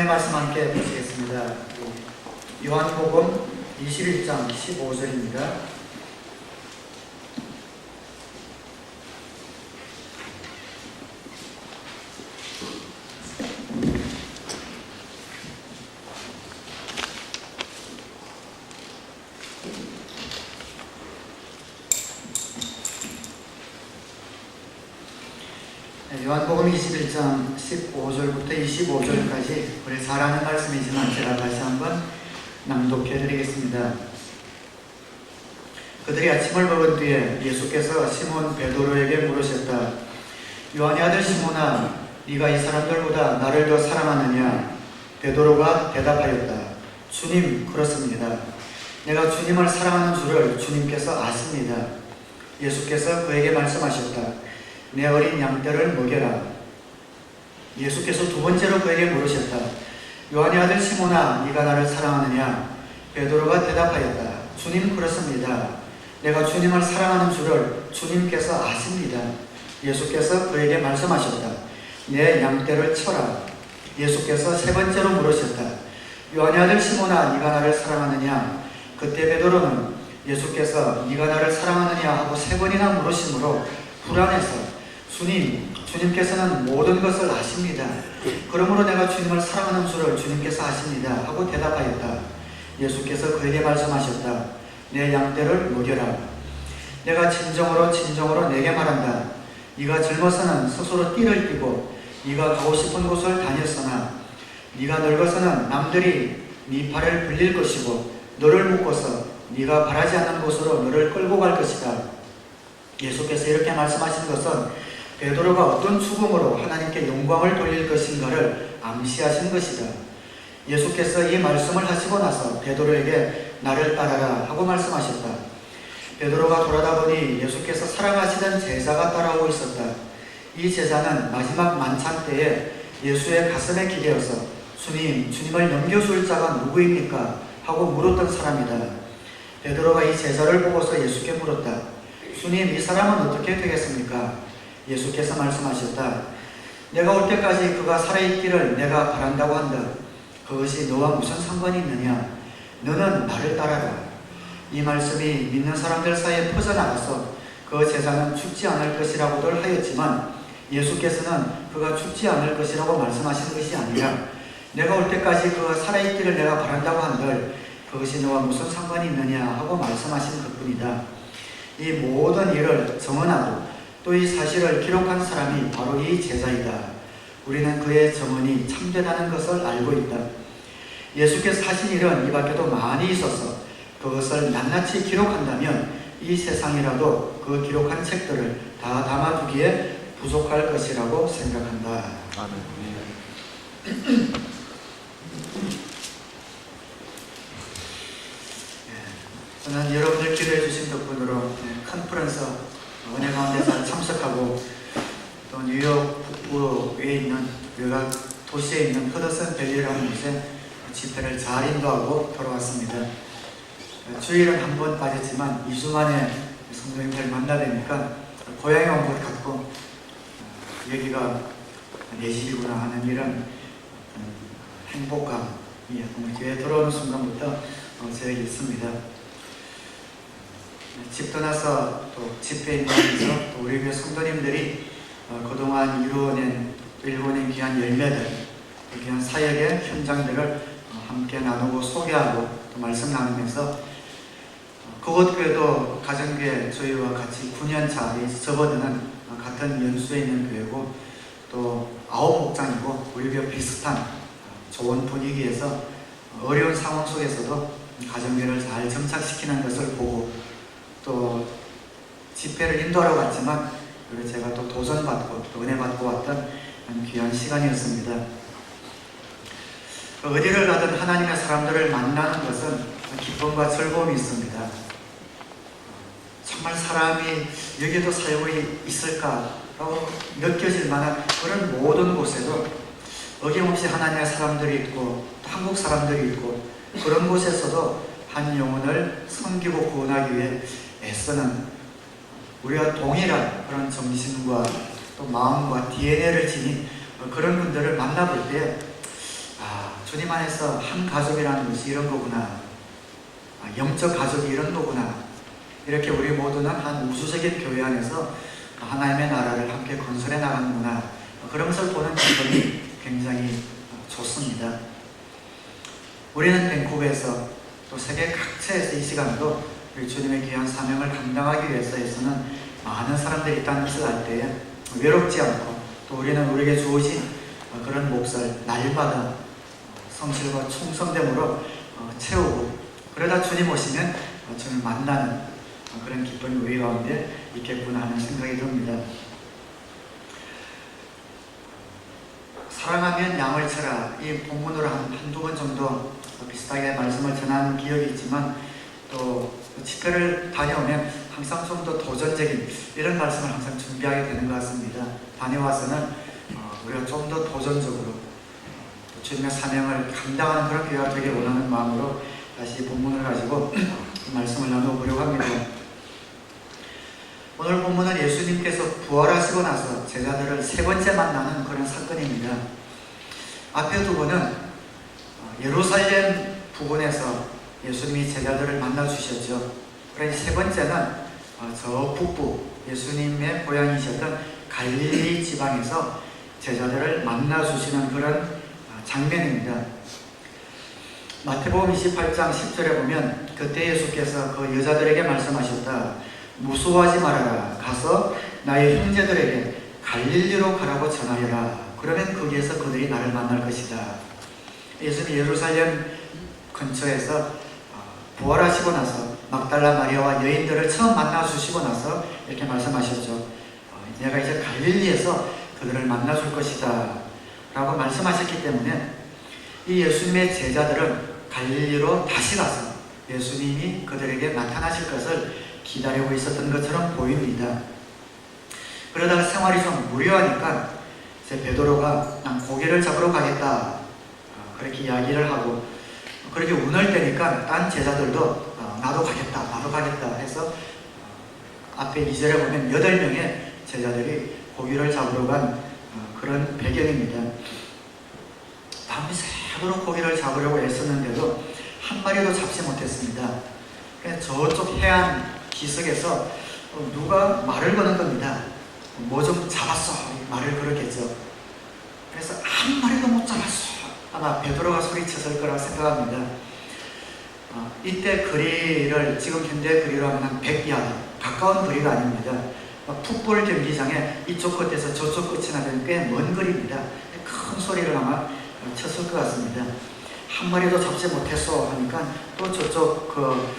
말씀 함께 보시겠습니다. 요한복음 21장 15절입니다. 요한복음 21장 15절부터 25절까지 우리 잘 아는 말씀이지만 제가 다시 한번 낭독해 드리겠습니다. 그들이 아침을 먹은 뒤에 예수께서 시몬 베드로에게 물으셨다. 요한의 아들 시몬아, 네가 이 사람들보다 나를 더 사랑하느냐? 베드로가 대답하였다. 주님, 그렇습니다. 내가 주님을 사랑하는 줄을 주님께서 아십니다. 예수께서 그에게 말씀하셨다. 내 어린 양떼를 먹여라. 예수께서 두 번째로 그에게 물으셨다. 요한의 아들 시몬아, 네가 나를 사랑하느냐? 베드로가 대답하였다. 주님, 그렇습니다. 내가 주님을 사랑하는 줄을 주님께서 아십니다. 예수께서 그에게 말씀하셨다. 내 양떼를 쳐라. 예수께서 세 번째로 물으셨다. 요한의 아들 시몬아, 네가 나를 사랑하느냐? 그때 베드로는 예수께서 네가 나를 사랑하느냐 하고 세 번이나 물으심으로 불안해서 주님께서는 모든 것을 아십니다. 그러므로 내가 주님을 사랑하는 줄을 주님께서 아십니다. 하고 대답하였다. 예수께서 그에게 말씀하셨다. 내 양떼를 먹여라. 내가 진정으로 내게 말한다. 네가 젊어서는 스스로 띠를 띠고 네가 가고 싶은 곳을 다녔으나 네가 늙어서는 남들이 네 발을 빌릴 것이고 너를 묶어서 네가 바라지 않는 곳으로 너를 끌고 갈 것이다. 예수께서 이렇게 말씀하신 것은 베드로가 어떤 죽음으로 하나님께 영광을 돌릴 것인가를 암시하신 것이다. 예수께서 이 말씀을 하시고 나서 베드로에게 나를 따라라 하고 말씀하셨다. 베드로가 돌아다 보니 예수께서 사랑하시던 제자가 따라오고 있었다. 이 제자는 마지막 만찬 때에 예수의 가슴에 기대어서 주님을 넘겨줄 자가 누구입니까? 하고 물었던 사람이다. 베드로가 이 제자를 보고서 예수께 물었다. 주님, 이 사람은 어떻게 되겠습니까? 예수께서 말씀하셨다. 내가 올 때까지 그가 살아있기를 내가 바란다고 한다. 그것이 너와 무슨 상관이 있느냐? 너는 나를 따라라. 이 말씀이 믿는 사람들 사이에 퍼져나가서 그 제자는 죽지 않을 것이라고들 하였지만 예수께서는 그가 죽지 않을 것이라고 말씀하신 것이 아니라 내가 올 때까지 그가 살아있기를 내가 바란다고 한들 그것이 너와 무슨 상관이 있느냐 하고 말씀하신 것뿐이다. 이 모든 일을 정언하고 또 이 사실을 기록한 사람이 바로 이 제자이다. 우리는 그의 정언이 참되다는 것을 알고 있다. 예수께서 하신 일은 이 밖에도 많이 있어서 그것을 낱낱이 기록한다면 이 세상이라도 그 기록한 책들을 다 담아두기에 부족할 것이라고 생각한다. 아멘. 저는 여러분들 기도해 주신 덕분으로 컨퍼런스 은혜 가운데 잘 참석하고 또 뉴욕 북부에 있는 외곽 도시에 있는 허더슨 밸리라는 곳에 집회를 잘 인도하고 돌아왔습니다. 주일은 한 번 빠졌지만 2주 만에 성도님들 만나뵈니까 고향에 온 것 같고 여기가 내 집이구나 하는 이런 행복감이 교회에 들어오는 순간부터 저에게 있습니다. 집 떠나서 또 집회에 있으면서 또 우리 교회 성도님들이 그동안 이루어낸 일본의 귀한 열매들, 귀한 사역의 현장들을 함께 나누고 소개하고 또 말씀 나누면서 그곳 교회도 가정교회 저희와 같이 9년차에 접어드는 같은 연수에 있는 교회고 또 9목장이고 우리 교회 비슷한 좋은 분위기에서 어려운 상황 속에서도 가정교회를 잘 정착시키는 것을 보고 또 집회를 인도하러 갔지만 제가 또 도전받고 또 은혜받고 왔던 귀한 시간이었습니다. 어디를 가든 하나님의 사람들을 만나는 것은 기쁨과 즐거움이 있습니다. 정말 사람이 여기도 살고 있을까라고 느껴질 만한 그런 모든 곳에도 어김없이 하나님의 사람들이 있고 또 한국 사람들이 있고 그런 곳에서도 한 영혼을 섬기고 구원하기 위해 애쓰는 우리가 동일한 그런 정신과 또 마음과 DNA를 지닌 그런 분들을 만나볼 때 주님 안에서 한 가족이라는 것이 이런 거구나. 영적 가족이 이런 거구나. 이렇게 우리 모두는 한 우주적인 교회 안에서 하나님의 나라를 함께 건설해 나가는구나. 그런 것을 보는 기분이 굉장히 좋습니다. 우리는 밴쿠버에서 또 세계 각처에서 이 시간도 우리 주님의 귀한 사명을 감당하기 위해서는 많은 사람들이 있다는 것을 알 때에 외롭지 않고 또 우리는 우리에게 주어진 그런 몫을 날마다 성실과 충성됨으로 채우고 그러다 주님 오시면 주님을 만나는 그런 기쁨이 우리 가운데 있겠구나 하는 생각이 듭니다. 사랑하면 양을 쳐라. 이 본문으로 한두 번 정도 비슷하게 말씀을 전한 기억이 있지만 또 집회를 다녀오면 항상 좀 더 도전적인 이런 말씀을 항상 준비하게 되는 것 같습니다. 다녀와서는 우리가 좀 더 도전적으로 주님의 사명을 감당하는 그런 교회가 되길 원하는 마음으로 다시 본문을 가지고 말씀을 나눠보려고 합니다. 오늘 본문은 예수님께서 부활하시고 나서 제자들을 세 번째 만나는 그런 사건입니다. 앞에 두 번은 예루살렘 부근에서 예수님이 제자들을 만나 주셨죠. 그러니 세 번째는 저 북부 예수님의 고향이셨던 갈릴리 지방에서 제자들을 만나 주시는 그런 장면입니다. 마태복음 28장 10절에 보면 그때 예수께서 그 여자들에게 말씀하셨다. 무서워하지 말아라. 가서 나의 형제들에게 갈릴리로 가라고 전하여라. 그러면 거기에서 그들이 나를 만날 것이다. 예수님 예루살렘 근처에서 부활하시고 나서 막달라 마리아와 여인들을 처음 만나 주시고 나서 이렇게 말씀하셨죠. 내가 이제 갈릴리에서 그들을 만나 줄 것이다 라고 말씀하셨기 때문에 이 예수님의 제자들은 갈릴리로 다시 가서 예수님이 그들에게 나타나실 것을 기다리고 있었던 것처럼 보입니다. 그러다가 생활이 좀 무료하니까 이제 베드로가 난 고기를 잡으러 가겠다 그렇게 이야기를 하고 그렇게 운을 떼니까 딴 제자들도 나도 가겠다 해서 앞에 2절에 보면 8명의 제자들이 고기를 잡으러 간 그런 배경입니다. 밤새도록 고기를 잡으려고 애썼는데도 한 마리도 잡지 못했습니다. 저쪽 해안 기슭에서 누가 말을 거는 겁니다. 뭐 좀 잡았어 말을 걸었겠죠. 그래서 한 마리도 못 잡았어. 아마 베드로가 소리쳤을 거라 생각합니다. 이때 거리를 지금 현대 거리로 하면 한 100야드 가까운 거리가 아닙니다. 풋볼 경기장에 이쪽 끝에서 저쪽 끝이나 되는 꽤 먼 거리입니다. 큰 소리를 아마 쳤을 것 같습니다. 한 마리도 잡지 못했어 하니까 또 저쪽 그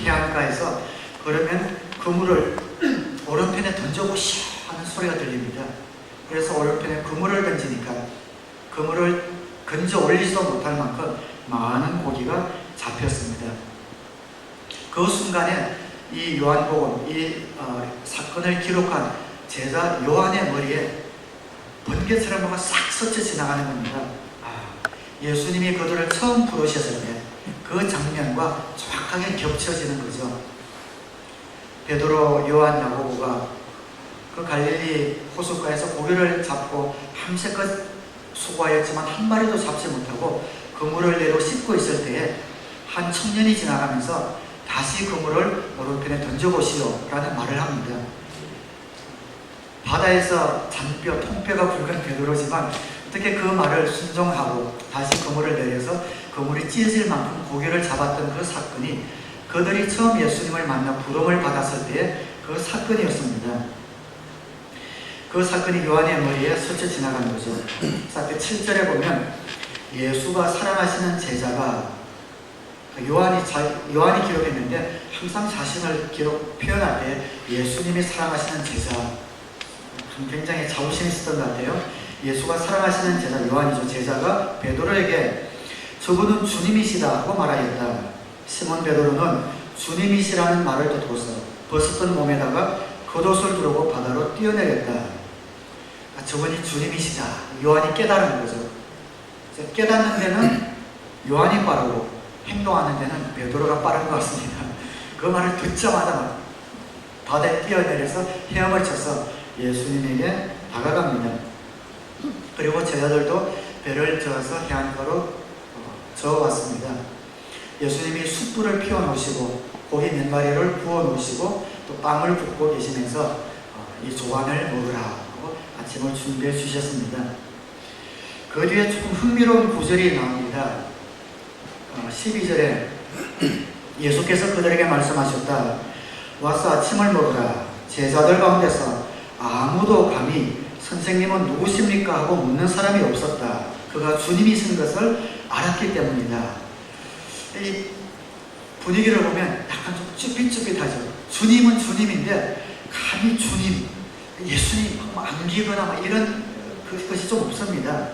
해안가에서 그러면 그물을 오른편에 던져보시오 하는 소리가 들립니다. 그래서 오른편에 그물을 던지니까 그물을 건져 올리지도 못할 만큼 많은 고기가 잡혔습니다. 그 순간에 이 요한복음, 이 사건을 기록한 제자 요한의 머리에 번개처럼 뭐가 싹 스쳐 지나가는 겁니다. 예수님이 그들을 처음 부르셨을 때 그 장면과 정확하게 겹쳐지는 거죠. 베드로, 요한, 야고보가 그 갈릴리 호숫가에서 고기를 잡고 밤새껏 수고하였지만 한 마리도 잡지 못하고 그물을 내려 씻고 있을 때에 한 청년이 지나가면서 다시 그물을 오른편에 던져보시오 라는 말을 합니다. 바다에서 잔뼈, 통뼈가 굵은 베드로지만 어떻게 그 말을 순종하고 다시 그물을 내려서 그물이 찢어질 만큼 고기를 잡았던 그 사건이 그들이 처음 예수님을 만나 부름을 받았을 때의 그 사건이었습니다. 그 사건이 요한의 머리에 스쳐 지나간 거죠. 그 7절에 보면 예수가 사랑하시는 제자가 요한이 기록했는데 항상 자신을 표현할 때 예수님이 사랑하시는 제자 굉장히 자부심이 있었던 것 같아요. 예수가 사랑하시는 제자 요한이죠. 제자가 베드로에게 저분은 주님이시다 하고 말하였다. 시몬 베드로는 주님이시라는 말을 듣고서 벗었던 몸에다가 겉옷을 두르고 바다로 뛰어내렸다. 저분이 주님이시다. 요한이 깨달은 거죠. 깨닫는 데는 요한이 빠르고 행동하는 데는 베드로가 빠른 것 같습니다. 그 말을 듣자마자 바다에 뛰어내려서 헤엄을 쳐서 예수님에게 다가갑니다. 그리고 제자들도 배를 저어서 해안가로 저어왔습니다. 예수님이 숯불을 피워놓으시고 고기 몇 마리를 구워놓으시고 또 빵을 굽고 계시면서 이 조반을 먹으라 하고 아침을 준비해 주셨습니다. 그 뒤에 조금 흥미로운 구절이 나옵니다. 12절에 예수께서 그들에게 말씀하셨다. 와서 아침을 먹으라. 제자들 가운데서 아무도 감히 선생님은 누구십니까? 하고 묻는 사람이 없었다. 그가 주님이신 것을 알았기 때문이다. 이 분위기를 보면 약간 좀 쭈삣쭈삣하죠. 주님은 주님인데 감히 주님, 예수님 안기거나 이런 것이 좀 없습니다.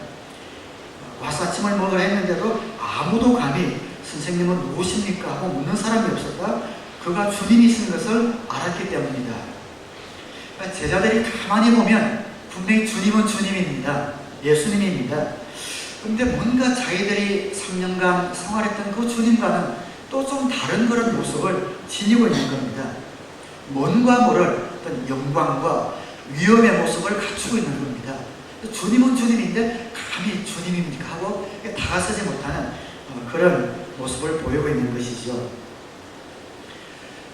와서 아침을 먹으라 했는데도 아무도 감히 선생님은 누구십니까? 하고 묻는 사람이 없었다. 그가 주님이신 것을 알았기 때문이다. 그러니까 제자들이 가만히 보면 분명히 주님은 주님입니다. 예수님입니다. 그런데 뭔가 자기들이 3년간 생활했던 그 주님과는 또 좀 다른 그런 모습을 지니고 있는 겁니다. 뭔가 모를 어떤 영광과 위엄의 모습을 갖추고 있는 겁니다. 주님은 주님인데 감히 주님입니까? 하고 다가서지 못하는 그런 모습을 보이고 있는 것이죠.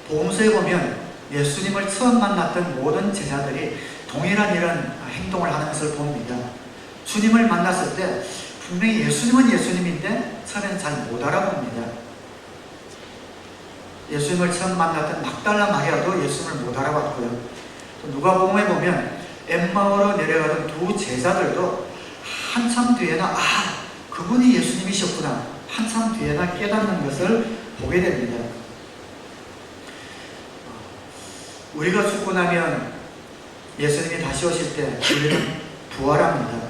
복음서에 보면 예수님을 처음 만났던 모든 제자들이 동일한 이런 행동을 하는 것을 봅니다. 주님을 만났을 때 분명히 예수님은 예수님인데 처음에는 잘 못 알아봅니다. 예수님을 처음 만났던 막달라 마리아도 예수님을 못 알아봤고요. 또 누가복음에 보면 엠마오로 내려가던 두 제자들도 한참 뒤에나 그분이 예수님이셨구나 한참 뒤에나 깨닫는 것을 보게 됩니다. 우리가 죽고 나면 예수님이 다시 오실 때 우리는 부활합니다.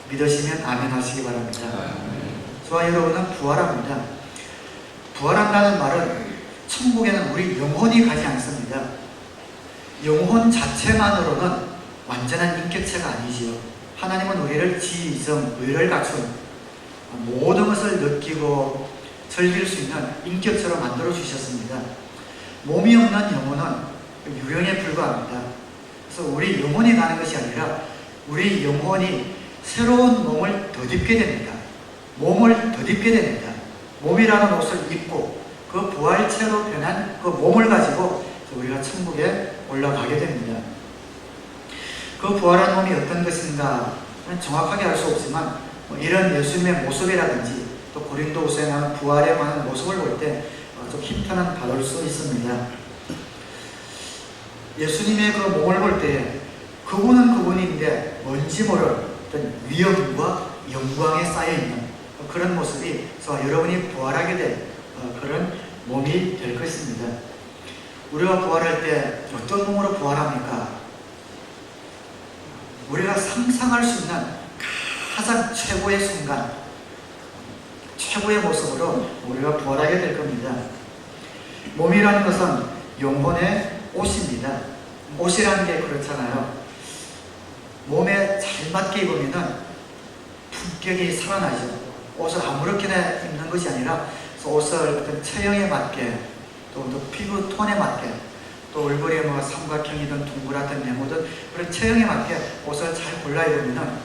믿으시면 아멘 하시기 바랍니다. 저와 여러분은 부활합니다. 부활한다는 말은 천국에는 우리 영혼이 가지 않습니다. 영혼 자체만으로는 완전한 인격체가 아니지요. 하나님은 우리를 지성, 의를 갖춘 모든 것을 느끼고 즐길 수 있는 인격체로 만들어 주셨습니다. 몸이 없는 영혼은 유령에 불과합니다. 그래서 우리 영혼이 가는 것이 아니라 우리 영혼이 새로운 몸을 덧입게 됩니다. 몸을 덧입게 됩니다. 몸이라는 옷을 입고 그 부활체로 변한 그 몸을 가지고 우리가 천국에 올라가게 됩니다. 그 부활한 몸이 어떤 것인가 정확하게 알 수 없지만 이런 예수님의 모습이라든지 또 고린도후서에 나오는 부활에 관한 모습을 볼 때 좀 힌트는 받을 수 있습니다. 예수님의 그 몸을 볼 때 그분은 그분인데 뭔지 모를 어떤 위엄과 영광에 쌓여있는 그런 모습이 저와 여러분이 부활하게 될 그런 몸이 될 것입니다. 우리가 부활할 때 어떤 몸으로 부활합니까? 우리가 상상할 수 있는 가장 최고의 순간, 최고의 모습으로 우리가 부활하게 될 겁니다. 몸이라는 것은 영혼의 옷입니다. 옷이라는 게 그렇잖아요. 몸에 잘 맞게 입으면 품격이 살아나죠. 옷을 아무렇게나 입는 것이 아니라 옷을 어떤 체형에 맞게 또 피부 톤에 맞게 또 얼굴에 삼각형이든 둥그랗든 네모든 그런 체형에 맞게 옷을 잘 골라 입으면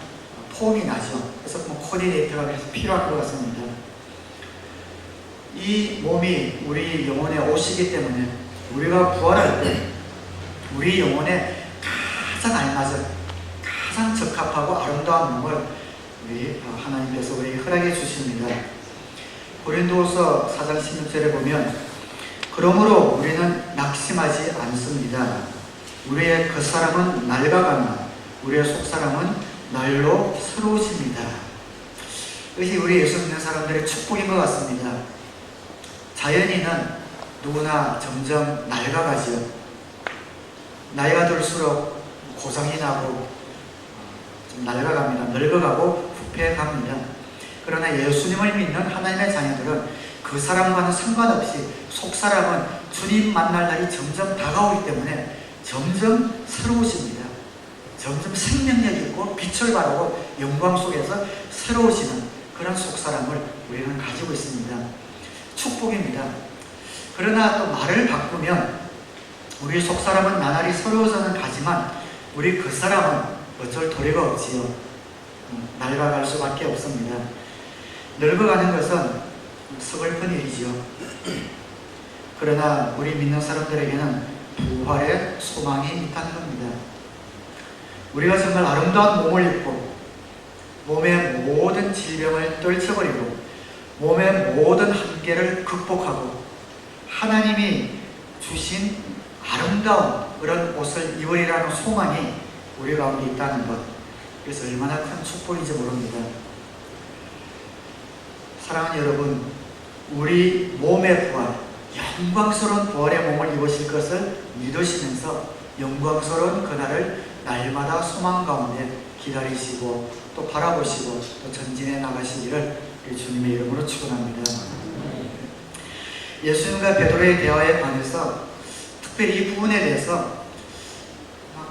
폼이 나죠. 그래서 코디네이터가 필요할 것 같습니다. 이 몸이 우리 영혼의 옷이기 때문에 우리가 부활할 때 우리 영혼에 가장 알맞은 가장 적합하고 아름다운 몸을 우리 하나님께서 우리에게 허락해 주십니다. 고린도후서 4장 16절에 보면 그러므로 우리는 낙심하지 않습니다. 우리의 겉사람은 낡아가나 우리의 속사람은 날로 새로우십니다. 이것이 우리 예수 믿는 사람들의 축복인 것 같습니다. 자연인은 누구나 점점 낡아가지요. 나이가 들수록 고장이 나고 좀 낡아갑니다. 늙어가고 부패갑니다. 그러나 예수님을 믿는 하나님의 자녀들은 그 사람과는 상관없이 속사람은 주님 만날 날이 점점 다가오기 때문에 점점 새로우십니다. 점점 생명력 있고 빛을 발하고 영광 속에서 새로우시는 그런 속사람을 우리는 가지고 있습니다. 축복입니다. 그러나 또 말을 바꾸면 우리 속사람은 나날이 새로워져는 가지만 우리 그 사람은 어쩔 도리가 없지요. 낡아갈 수밖에 없습니다. 늙어가는 것은 서글픈 일이지요. 그러나 우리 믿는 사람들에게는 부활의 소망이 있다는 겁니다. 우리가 정말 아름다운 몸을 입고 몸의 모든 질병을 떨쳐버리고 몸의 모든 한계를 극복하고 하나님이 주신 아름다운 그런 옷을 입으리라는 소망이 우리 가운데 있다는 것, 그래서 얼마나 큰 축복인지 모릅니다. 사랑하는 여러분, 우리 몸의 부활, 영광스러운 부활의 몸을 입으실 것을 믿으시면서 영광스러운 그날을 날마다 소망 가운데 기다리시고 또 바라보시고 또 전진해 나가시기를 주님의 이름으로 축원합니다. 예수님과 베드로의 대화에 관해서 특별히 이 부분에 대해서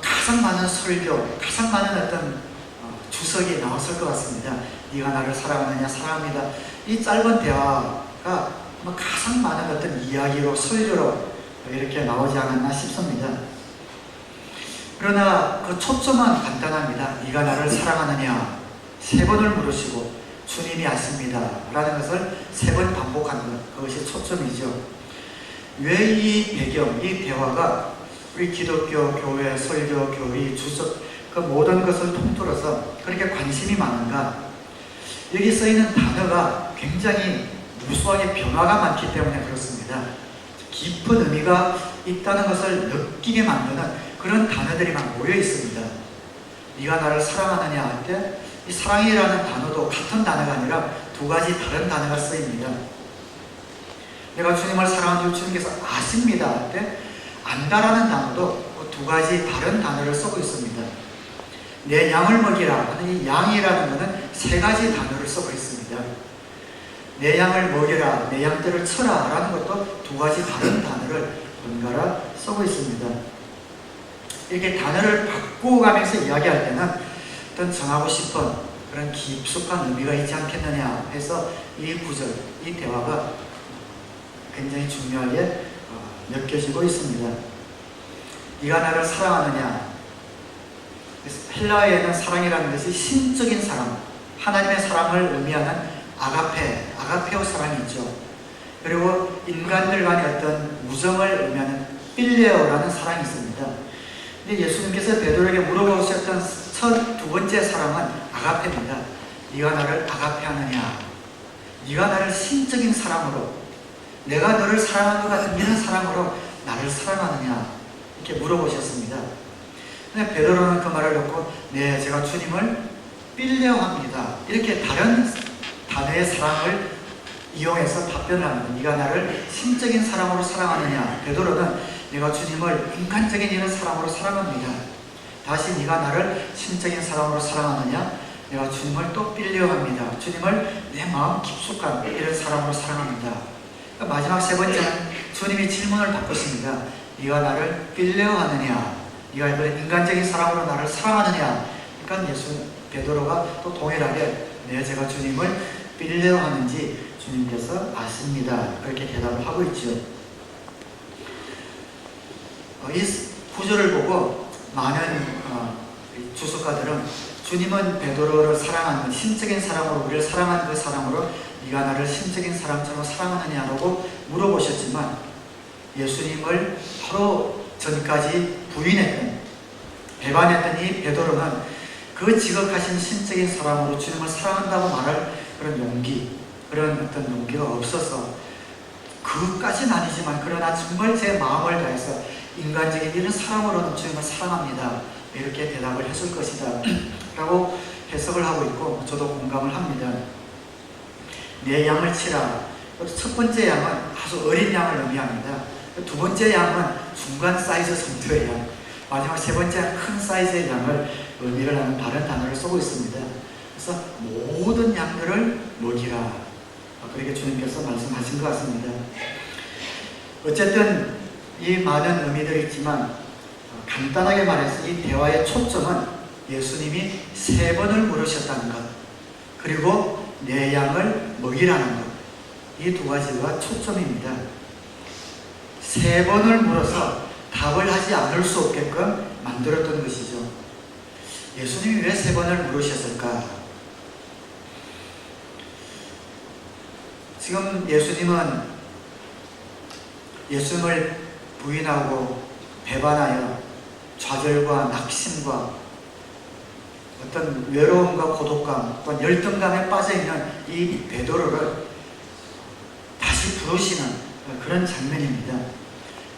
가장 많은 설교, 가장 많은 어떤 주석이 나왔을 것 같습니다. 네가 나를 사랑하느냐? 사랑합니다. 이 짧은 대화가 가장 많은 어떤 이야기로 설교로 이렇게 나오지 않았나 싶습니다. 그러나 그 초점은 간단합니다. 네가 나를 사랑하느냐? 3번을 물으시고 주님이 아십니다 라는 것을 3번 반복하는 것, 그것이 초점이죠. 왜 이 배경, 이 대화가 우리 기독교, 교회, 설교, 교리, 주석 그 모든 것을 통틀어서 그렇게 관심이 많은가? 여기 쓰이는 단어가 굉장히 무수하게 변화가 많기 때문에 그렇습니다. 깊은 의미가 있다는 것을 느끼게 만드는 그런 단어들이 막 모여 있습니다. 네가 나를 사랑하느냐 할 때 이 사랑이라는 단어도 같은 단어가 아니라 2가지 다른 단어가 쓰입니다. 내가 주님을 사랑하는 줄 주님께서 아십니다 할 때 안다라는 단어도 2가지 다른 단어를 쓰고 있습니다. 내 양을 먹이라 하는 이 양이라는 것은 3가지 단어를 쓰고 있습니다. 내 양을 먹이라, 내 양들을 쳐라 라는 것도 2가지 다른 단어를 번갈아 쓰고 있습니다. 이렇게 단어를 바꾸어가면서 이야기할 때는 어떤 정하고 싶은 그런 깊숙한 의미가 있지 않겠느냐 해서 이 구절, 이 대화가 굉장히 중요하게 느껴지고 있습니다. 네가 나를 사랑하느냐? 헬라어에는 사랑이라는 것이 신적인 사랑, 하나님의 사랑을 의미하는 아가페오 사랑이 있죠. 그리고 인간들 간의 어떤 우정을 의미하는 필레오라는 사랑이 있습니다. 근데 예수님께서 베드로에게 물어보셨던 두 번째 사랑은 아가페입니다. 네가 나를 아가페하느냐? 네가 나를 신적인 사랑으로, 내가 너를 사랑한 것 같은 이런 사랑으로 나를 사랑하느냐? 이렇게 물어보셨습니다. 근데 베드로는 그 말을 듣고 네, 제가 주님을 필레오합니다. 이렇게 다른 단어의 사랑을 이용해서 답변을 합니다. 네가 나를 신적인 사랑으로 사랑하느냐? 베드로는 내가 주님을 인간적인 이런 사랑으로 사랑합니다. 다시 네가 나를 신적인 사랑으로 사랑하느냐? 내가 주님을 또 필레오합니다. 주님을 내 마음 깊숙한 이런 사랑으로 사랑합니다. 그러니까 마지막 3번째는 주님이 질문을 바꾸십니다. 네가 나를 필레오하느냐? 네가 이번에 인간적인 사랑으로 나를 사랑하느냐? 그러니까 베드로가 또 동일하게 네, 제가 주님을 필레오하는지 주님께서 아십니다. 그렇게 대답을 하고 있죠. 이 구절을 보고 많은 주석가들은 주님은 베드로를 사랑하는 신적인 사랑으로 우리를 사랑하는 그 사랑으로 네가 나를 신적인 사랑처럼 사랑하느냐라고 물어보셨지만 예수님을 바로 전까지 부인했던 배반했던 이 베드로는 그 지극하신 신적인 사랑으로 주님을 사랑한다고 말할 그런 용기, 그런 어떤 용기가 없어서 그까지는 아니지만 그러나 정말 제 마음을 다해서 인간적인 이런 사랑으로는 주님을 사랑합니다. 이렇게 대답을 했을 것이다 라고 해석을 하고 있고 저도 공감을 합니다. 내 양을 치라. 첫 번째 양은 아주 어린 양을 의미합니다. 두 번째 양은 중간 사이즈 정도의 양, 마지막 3번째 큰 사이즈의 양을 의미를 하는 다른 단어를 쓰고 있습니다. 그래서 모든 양들을 먹이라, 그렇게 주님께서 말씀하신 것 같습니다. 어쨌든 이 많은 의미들이 있지만 간단하게 말해서 이 대화의 초점은 예수님이 3번을 물으셨다는 것, 그리고 내 양을 먹이라는 것, 이 2가지가 초점입니다. 3번을 물어서 답을 하지 않을 수 없게끔 만들었던 것이죠. 예수님이 왜 3번을 물으셨을까? 지금 예수님은 예수님을 부인하고 배반하여 좌절과 낙심과 어떤 외로움과 고독감, 또 열등감에 빠져있는 이 베드로를 다시 부르시는 그런 장면입니다.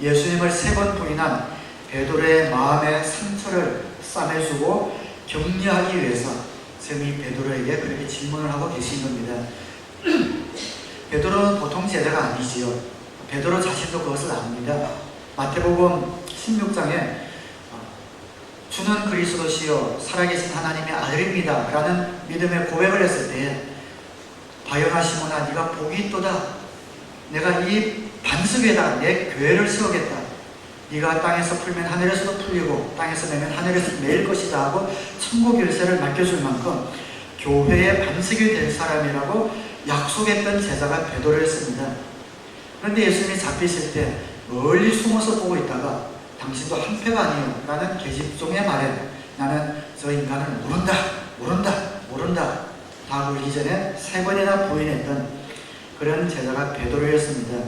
예수님을 3번 부인한 베드로의 마음의 상처를 싸매주고 격려하기 위해서 지금 이 베드로에게 그렇게 질문을 하고 계신 겁니다. 베드로는 보통 제자가 아니지요. 베드로 자신도 그것을 압니다. 마태복음 16장에 주는 그리스도시요 살아계신 하나님의 아들입니다 라는 믿음의 고백을 했을 때 바요나 시몬아 네가 복이 있도다. 내가 이 반석 위에다가 내 교회를 세우겠다. 네가 땅에서 풀면 하늘에서도 풀리고 땅에서 매면 하늘에서 매일 것이다 하고 천국 열쇠를 맡겨줄 만큼 교회의 반석이 될 사람이라고 약속했던 제자가 베드로였습니다. 그런데 예수님이 잡히실 때 멀리 숨어서 보고 있다가 당신도 한패가 아니요 라는 계집종의 말에 나는 저 인간을 모른다 다 하기 전에 3번이나 부인했던 그런 제자가 베드로였습니다.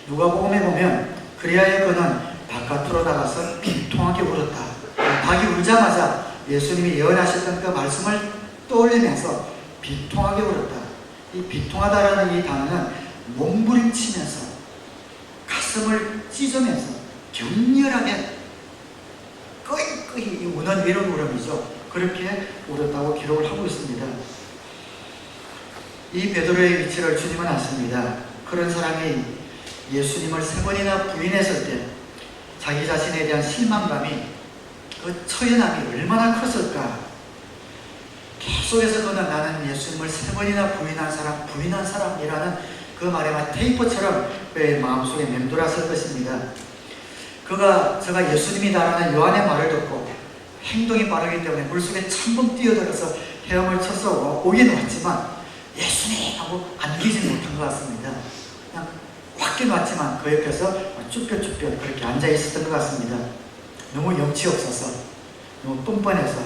누가복음에 보면 그리하여 그는 바깥으로 나가서 비통하게 울었다. 닭이 울자마자 예수님이 예언하셨던 그 말씀을 떠올리면서 비통하게 울었다. 이 비통하다라는 이 단어는 몸부림치면서 가슴을 찢으면서 격렬하게 끄이 우는 이런 울음이죠. 그렇게 울었다고 기록을 하고 있습니다. 이 베드로의 위치를 주님은 아십니다. 그런 사람이 예수님을 3번이나 부인했을 때 자기 자신에 대한 실망감이 그 처연함이 얼마나 컸을까. 계속해서 그는 나는 예수님을 3번이나 부인한 사람이라는 그 말에만 테이프처럼 그의 마음속에 맴돌았을 것입니다. 제가 예수님이다라는 요한의 말을 듣고 행동이 빠르기 때문에 물속에 천번 뛰어들어서 헤엄을 쳐서 오긴 왔지만 예수님 하고 안기지 못한 것 같습니다. 그냥 확긴 왔지만 그 옆에서 쭈뼛쭈뼛 그렇게 앉아 있었던 것 같습니다. 너무 염치 없어서 너무 뻔뻔해서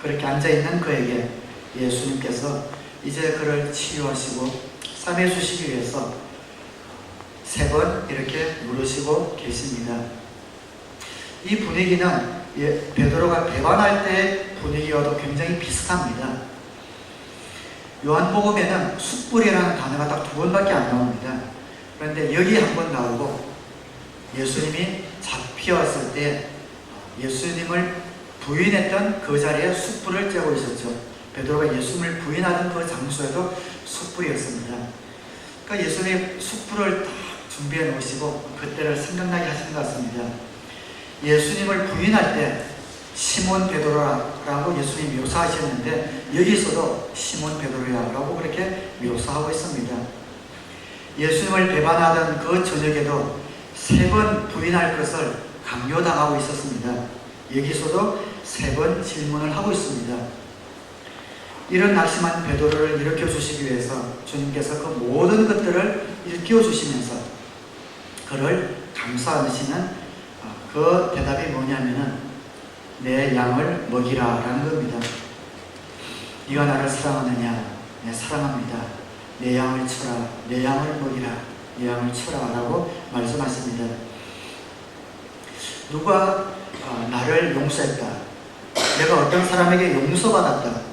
그렇게 앉아 있는 그에게 예수님께서 이제 그를 치유하시고 싸매주시기 위해서 3번 이렇게 물으시고 계십니다. 이 분위기는 베드로가 배반할 때의 분위기와도 굉장히 비슷합니다. 요한복음에는 숯불이라는 단어가 딱 2번밖에 안 나옵니다. 그런데 여기 한 번 나오고 예수님이 잡혀왔을 때 예수님을 부인했던 그 자리에 숯불을 쬐고 있었죠. 베드로가 예수님을 부인하던 그 장소에도 숯불이었습니다. 그러니까 예수님이 숯불을 딱 준비해 놓으시고 그때를 생각나게 하시는 것 같습니다. 예수님을 부인할 때 시몬 베드로라고 예수님이 묘사하셨는데 여기서도 시몬 베드로야라고 그렇게 묘사하고 있습니다. 예수님을 배반하던 그 저녁에도 3번 부인할 것을 강요당하고 있었습니다. 여기서도 3번 질문을 하고 있습니다. 이런 낙심한 베드로를 일으켜 주시기 위해서 주님께서 그 모든 것들을 일깨워 주시면서 그를 감싸주시는 그 대답이 뭐냐면은 내 양을 먹이라 라는 겁니다. 네가 나를 사랑하느냐? 네, 사랑합니다. 내 양을 쳐라. 내 양을 먹이라. 내 양을 쳐라 라고 말씀하십니다. 누가 나를 용서했다. 내가 어떤 사람에게 용서받았다.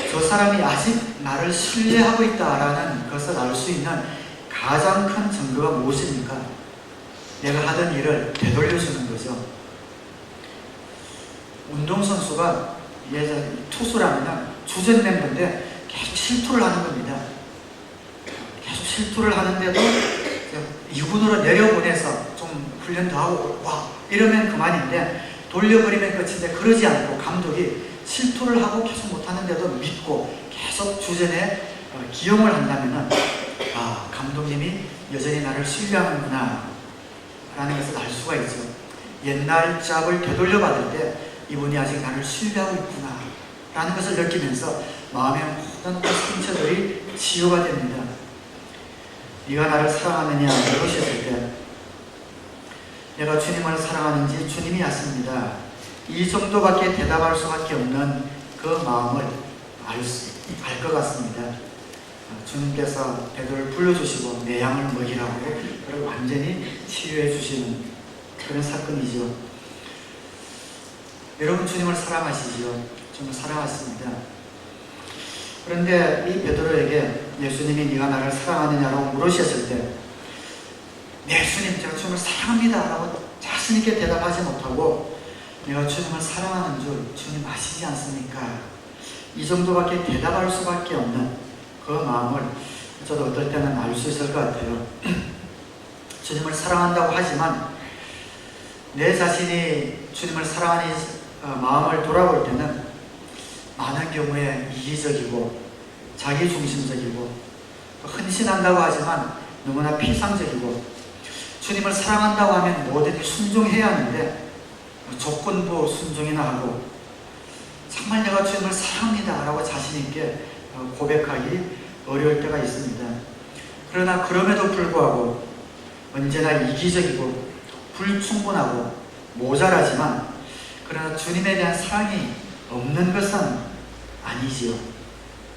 저 사람이 아직 나를 신뢰하고 있다라는 것을 알 수 있는 가장 큰 증거가 무엇입니까? 내가 하던 일을 되돌려주는 거죠. 운동선수가 예전 투수라면 주전 멤버인데 계속 실투를 하는 겁니다. 계속 실투를 하는데도 2군으로 내려보내서 좀 훈련 더 하고 와 이러면 그만인데 돌려버리면 끝인데 그러지 않고 감독이 실투를 하고 계속 못하는데도 믿고 계속 주전에 기용을 한다면 감독님이 여전히 나를 신뢰하는구나 라는 것을 알 수가 있죠. 옛날 짭을 되돌려 받을 때 이분이 아직 나를 신뢰하고 있구나 라는 것을 느끼면서 마음의 모든 상처들이 치유가 됩니다. 네가 나를 사랑하느냐 물으셨을 때 내가 주님을 사랑하는지 주님이 아십니다. 이 정도밖에 대답할 수밖에 없는 그 마음을 알 것 같습니다. 주님께서 베드로를 불러주시고 내 양을 먹이라고 그를 완전히 치유해 주시는 그런 사건이죠. 여러분 주님을 사랑하시죠? 정말 사랑하십니다. 그런데 이 베드로에게 예수님이 네가 나를 사랑하느냐고 물으셨을 때 예수님 제가 주님을 사랑합니다 라고 자신있게 대답하지 못하고 내가 주님을 사랑하는 줄 주님 아시지 않습니까? 이 정도밖에 대답할 수밖에 없는 그 마음을 저도 어떨 때는 알 수 있을 것 같아요. 주님을 사랑한다고 하지만 내 자신이 주님을 사랑하는 마음을 돌아볼 때는 많은 경우에 이기적이고 자기중심적이고 헌신한다고 하지만 너무나 피상적이고 주님을 사랑한다고 하면 뭐든지 순종해야 하는데 조건부 순종이나 하고 정말 내가 주님을 사랑합니다 라고 자신있게 고백하기 어려울 때가 있습니다. 그러나 그럼에도 불구하고 언제나 이기적이고 불충분하고 모자라지만 그러나 주님에 대한 사랑이 없는 것은 아니지요.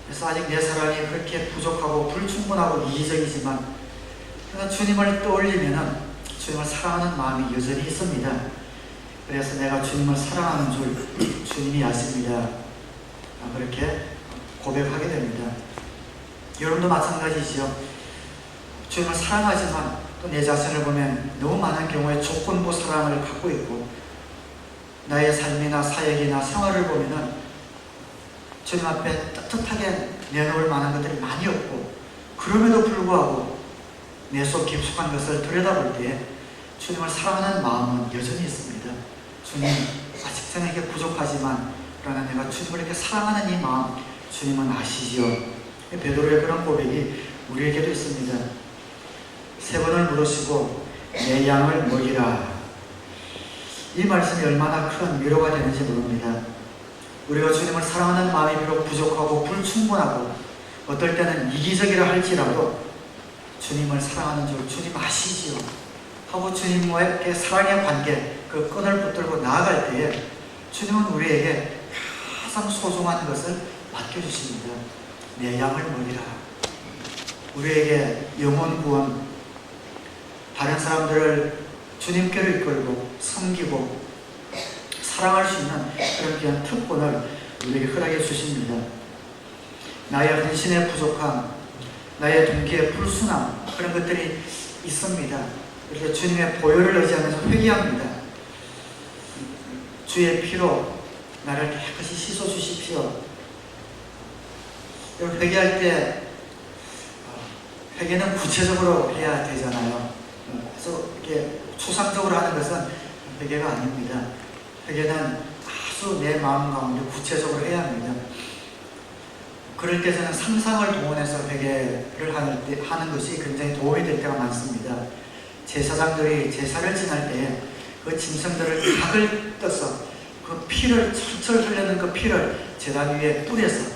그래서 아직 내 사랑이 그렇게 부족하고 불충분하고 이기적이지만 그러나 주님을 떠올리면 주님을 사랑하는 마음이 여전히 있습니다. 그래서 내가 주님을 사랑하는 줄 주님이 아십니다. 그렇게 고백하게 됩니다. 여러분도 마찬가지지요. 주님을 사랑하지만 또 내 자신을 보면 너무 많은 경우에 조건부 사랑을 갖고 있고 나의 삶이나 사역이나 생활을 보면은 주님 앞에 따뜻하게 내놓을 만한 것들이 많이 없고 그럼에도 불구하고 내 속 깊숙한 것을 들여다볼 때에 주님을 사랑하는 마음은 여전히 있습니다. 주님 아직 저에게 부족하지만 그러나 내가 주님을 이렇게 사랑하는 이 마음 주님은 아시지요. 베드로의 그런 고백이 우리에게도 있습니다. 세 번을 물으시고 내 양을 먹이라. 이 말씀이 얼마나 큰 위로가 되는지 모릅니다. 우리가 주님을 사랑하는 마음이 비록 부족하고 불충분하고 어떨 때는 이기적이라 할지라도 주님을 사랑하는 줄 주님 아시지요. 하고 주님과의 사랑의 관계 그 끈을 붙들고 나아갈 때에 주님은 우리에게 가장 소중한 것을 맡겨주십니다. 내 양을 먹이라. 우리에게 영혼 구원, 다른 사람들을 주님께로 이끌고 섬기고 사랑할 수 있는 그런 귀한 특권을 우리에게 허락해 주십니다. 나의 헌신의 부족함, 나의 동기의 불순함 그런 것들이 있습니다. 그래서 주님의 보혈을 의지하면서 회개합니다. 주의 피로 나를 깨끗이 씻어 주십시오. 회개할 때 회개는 구체적으로 해야 되잖아요. 그래서 이렇게 추상적으로 하는 것은 회개가 아닙니다. 회개는 아주 내 마음 가운데 구체적으로 해야 합니다. 그럴 때 저는 상상을 동원해서 회개를 하는 것이 굉장히 도움이 될 때가 많습니다. 제사장들이 제사를 지날 때 그 짐승들을 각을 떠서 그 피를 철철 흘리는 그 피를 제단 위에 뿌려서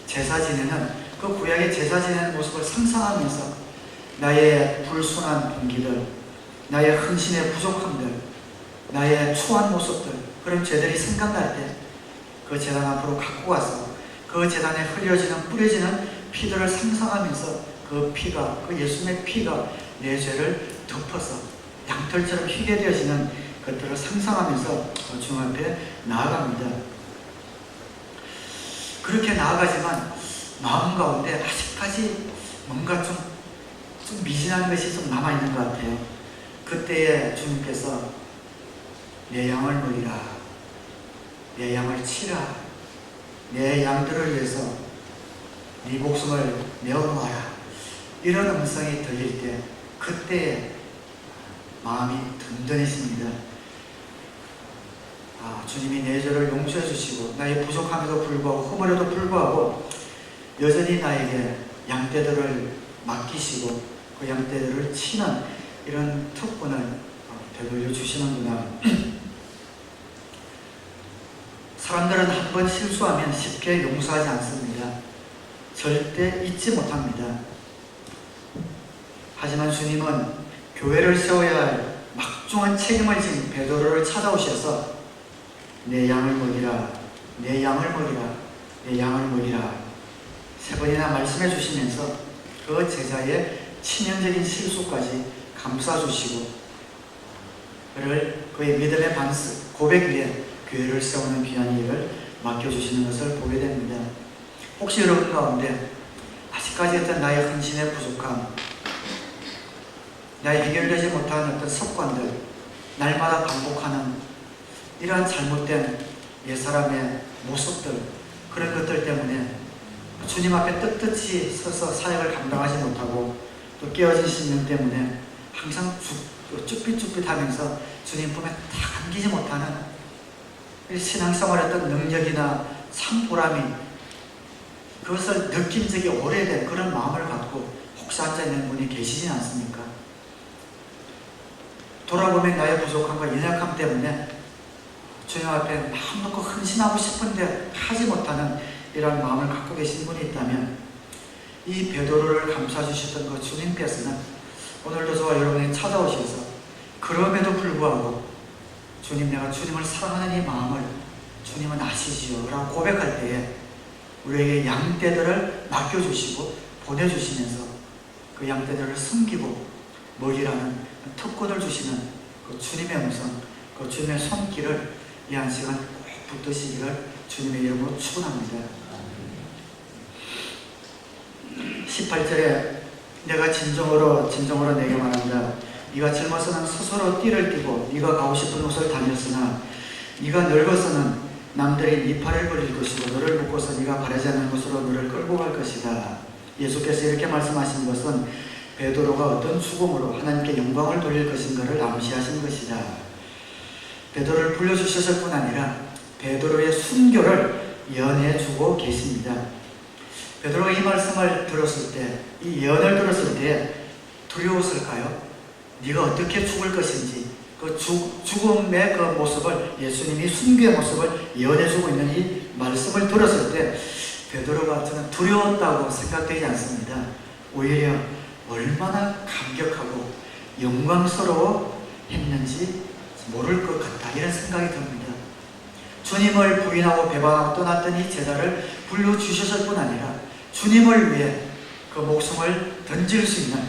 제사 지내는 그 구약의 제사 지내는 모습을 상상하면서 나의 불순한 동기들, 나의 헌신의 부족함들, 나의 추한 모습들 그런 죄들이 생각날 때 그 제단 앞으로 갖고 와서 그 제단에 흘려지는 뿌려지는 피들을 상상하면서 그 피가 그 예수님의 피가 내 죄를 덮어서 양털처럼 희게 되어지는 것들을 상상하면서 주님 앞에 나아갑니다. 그렇게 나아가지만 마음 가운데 아직까지 뭔가 좀 미진한 것이 좀 남아있는 것 같아요. 그때에 주님께서 내 양을 먹이라, 내 양을 치라, 내 양들을 위해서 네 목숨을 내어놓아라 이런 음성이 들릴 때 그때에 마음이 든든해집니다. 주님이 내 죄를 용서해 주시고 나의 부족함에도 불구하고 허물에도 불구하고 여전히 나에게 양떼들을 맡기시고 그 양떼들을 치는 이런 특권을 되돌려 주시는구나. 사람들은 한 번 실수하면 쉽게 용서하지 않습니다. 절대 잊지 못합니다. 하지만 주님은 교회를 세워야 할 막중한 책임을 진 베드로를 찾아오셔서 내 양을 먹이라, 내 양을 먹이라, 내 양을 먹이라 세 번이나 말씀해 주시면서 그 제자의 치명적인 실수까지 감싸주시고 그를 그의 믿음의 고백 위에 교회를 세우는 귀한 일을 맡겨주시는 것을 보게 됩니다. 혹시 여러분 가운데 아직까지 어떤 나의 헌신의 부족함, 나의 해결되지 못한 어떤 습관들, 날마다 반복하는 이러한 잘못된 옛사람의 모습들, 그런 것들 때문에 주님 앞에 떳떳이 서서 사역을 감당하지 못하고 또 깨어진 심령 때문에 항상 쭈삣쭈삣하면서 주님 품에 다 안기지 못하는 신앙생활의 어떤 능력이나 상보람이 그것을 느낀 적이 오래된 그런 마음을 갖고 혹시 앉아있는 분이 계시진 않습니까? 돌아보면 나의 부족함과 연약함 때문에 주님 앞에 마음 놓고 헌신하고 싶은데 하지 못하는 이런 마음을 갖고 계신 분이 있다면 이 베드로를 감싸주셨던 그 주님께서는 오늘도 저와 여러분이 찾아오셔서 그럼에도 불구하고 주님, 내가 주님을 사랑하는 이 마음을 주님은 아시지요 라고 고백할 때에 우리에게 양떼들을 맡겨주시고 보내주시면서 그 양떼들을 섬기고 먹이라는 특권을 주시는 그 주님의 음성, 그 주님의 손길을 이 한 시간 꼭 붙드시기를 주님의 이름으로 축원합니다. 18절에 내가 진정으로 내게 말한다. 네가 젊어서는 스스로 띠를 띠고 네가 가고 싶은 곳을 다녔으나 네가 늙어서는 남들이 네 팔을 벌릴 것이고 너를 묶어서 네가 바라지 않는 곳으로 너를 끌고 갈 것이다. 예수께서 이렇게 말씀하신 것은 베드로가 어떤 죽음으로 하나님께 영광을 돌릴 것인가를 암시하신 것이다. 베드로를 불러주셨을 뿐 아니라 베드로의 순교를 예언해주고 계십니다. 베드로가 이 말씀을 들었을 때, 이 예언을 들었을 때 두려웠을까요? 네가 어떻게 죽을 것인지 그 죽음의 그 모습을, 예수님이 순교의 모습을 예언해주고 있는 이 말씀을 들었을 때 베드로가 저는 두려웠다고 생각되지 않습니다. 오히려 얼마나 감격하고 영광스러워했는지 모를 것 같다, 이런 생각이 듭니다. 주님을 부인하고 배반하고 떠났던 이 제자를 불러주셨을 뿐 아니라 주님을 위해 그 목숨을 던질 수 있는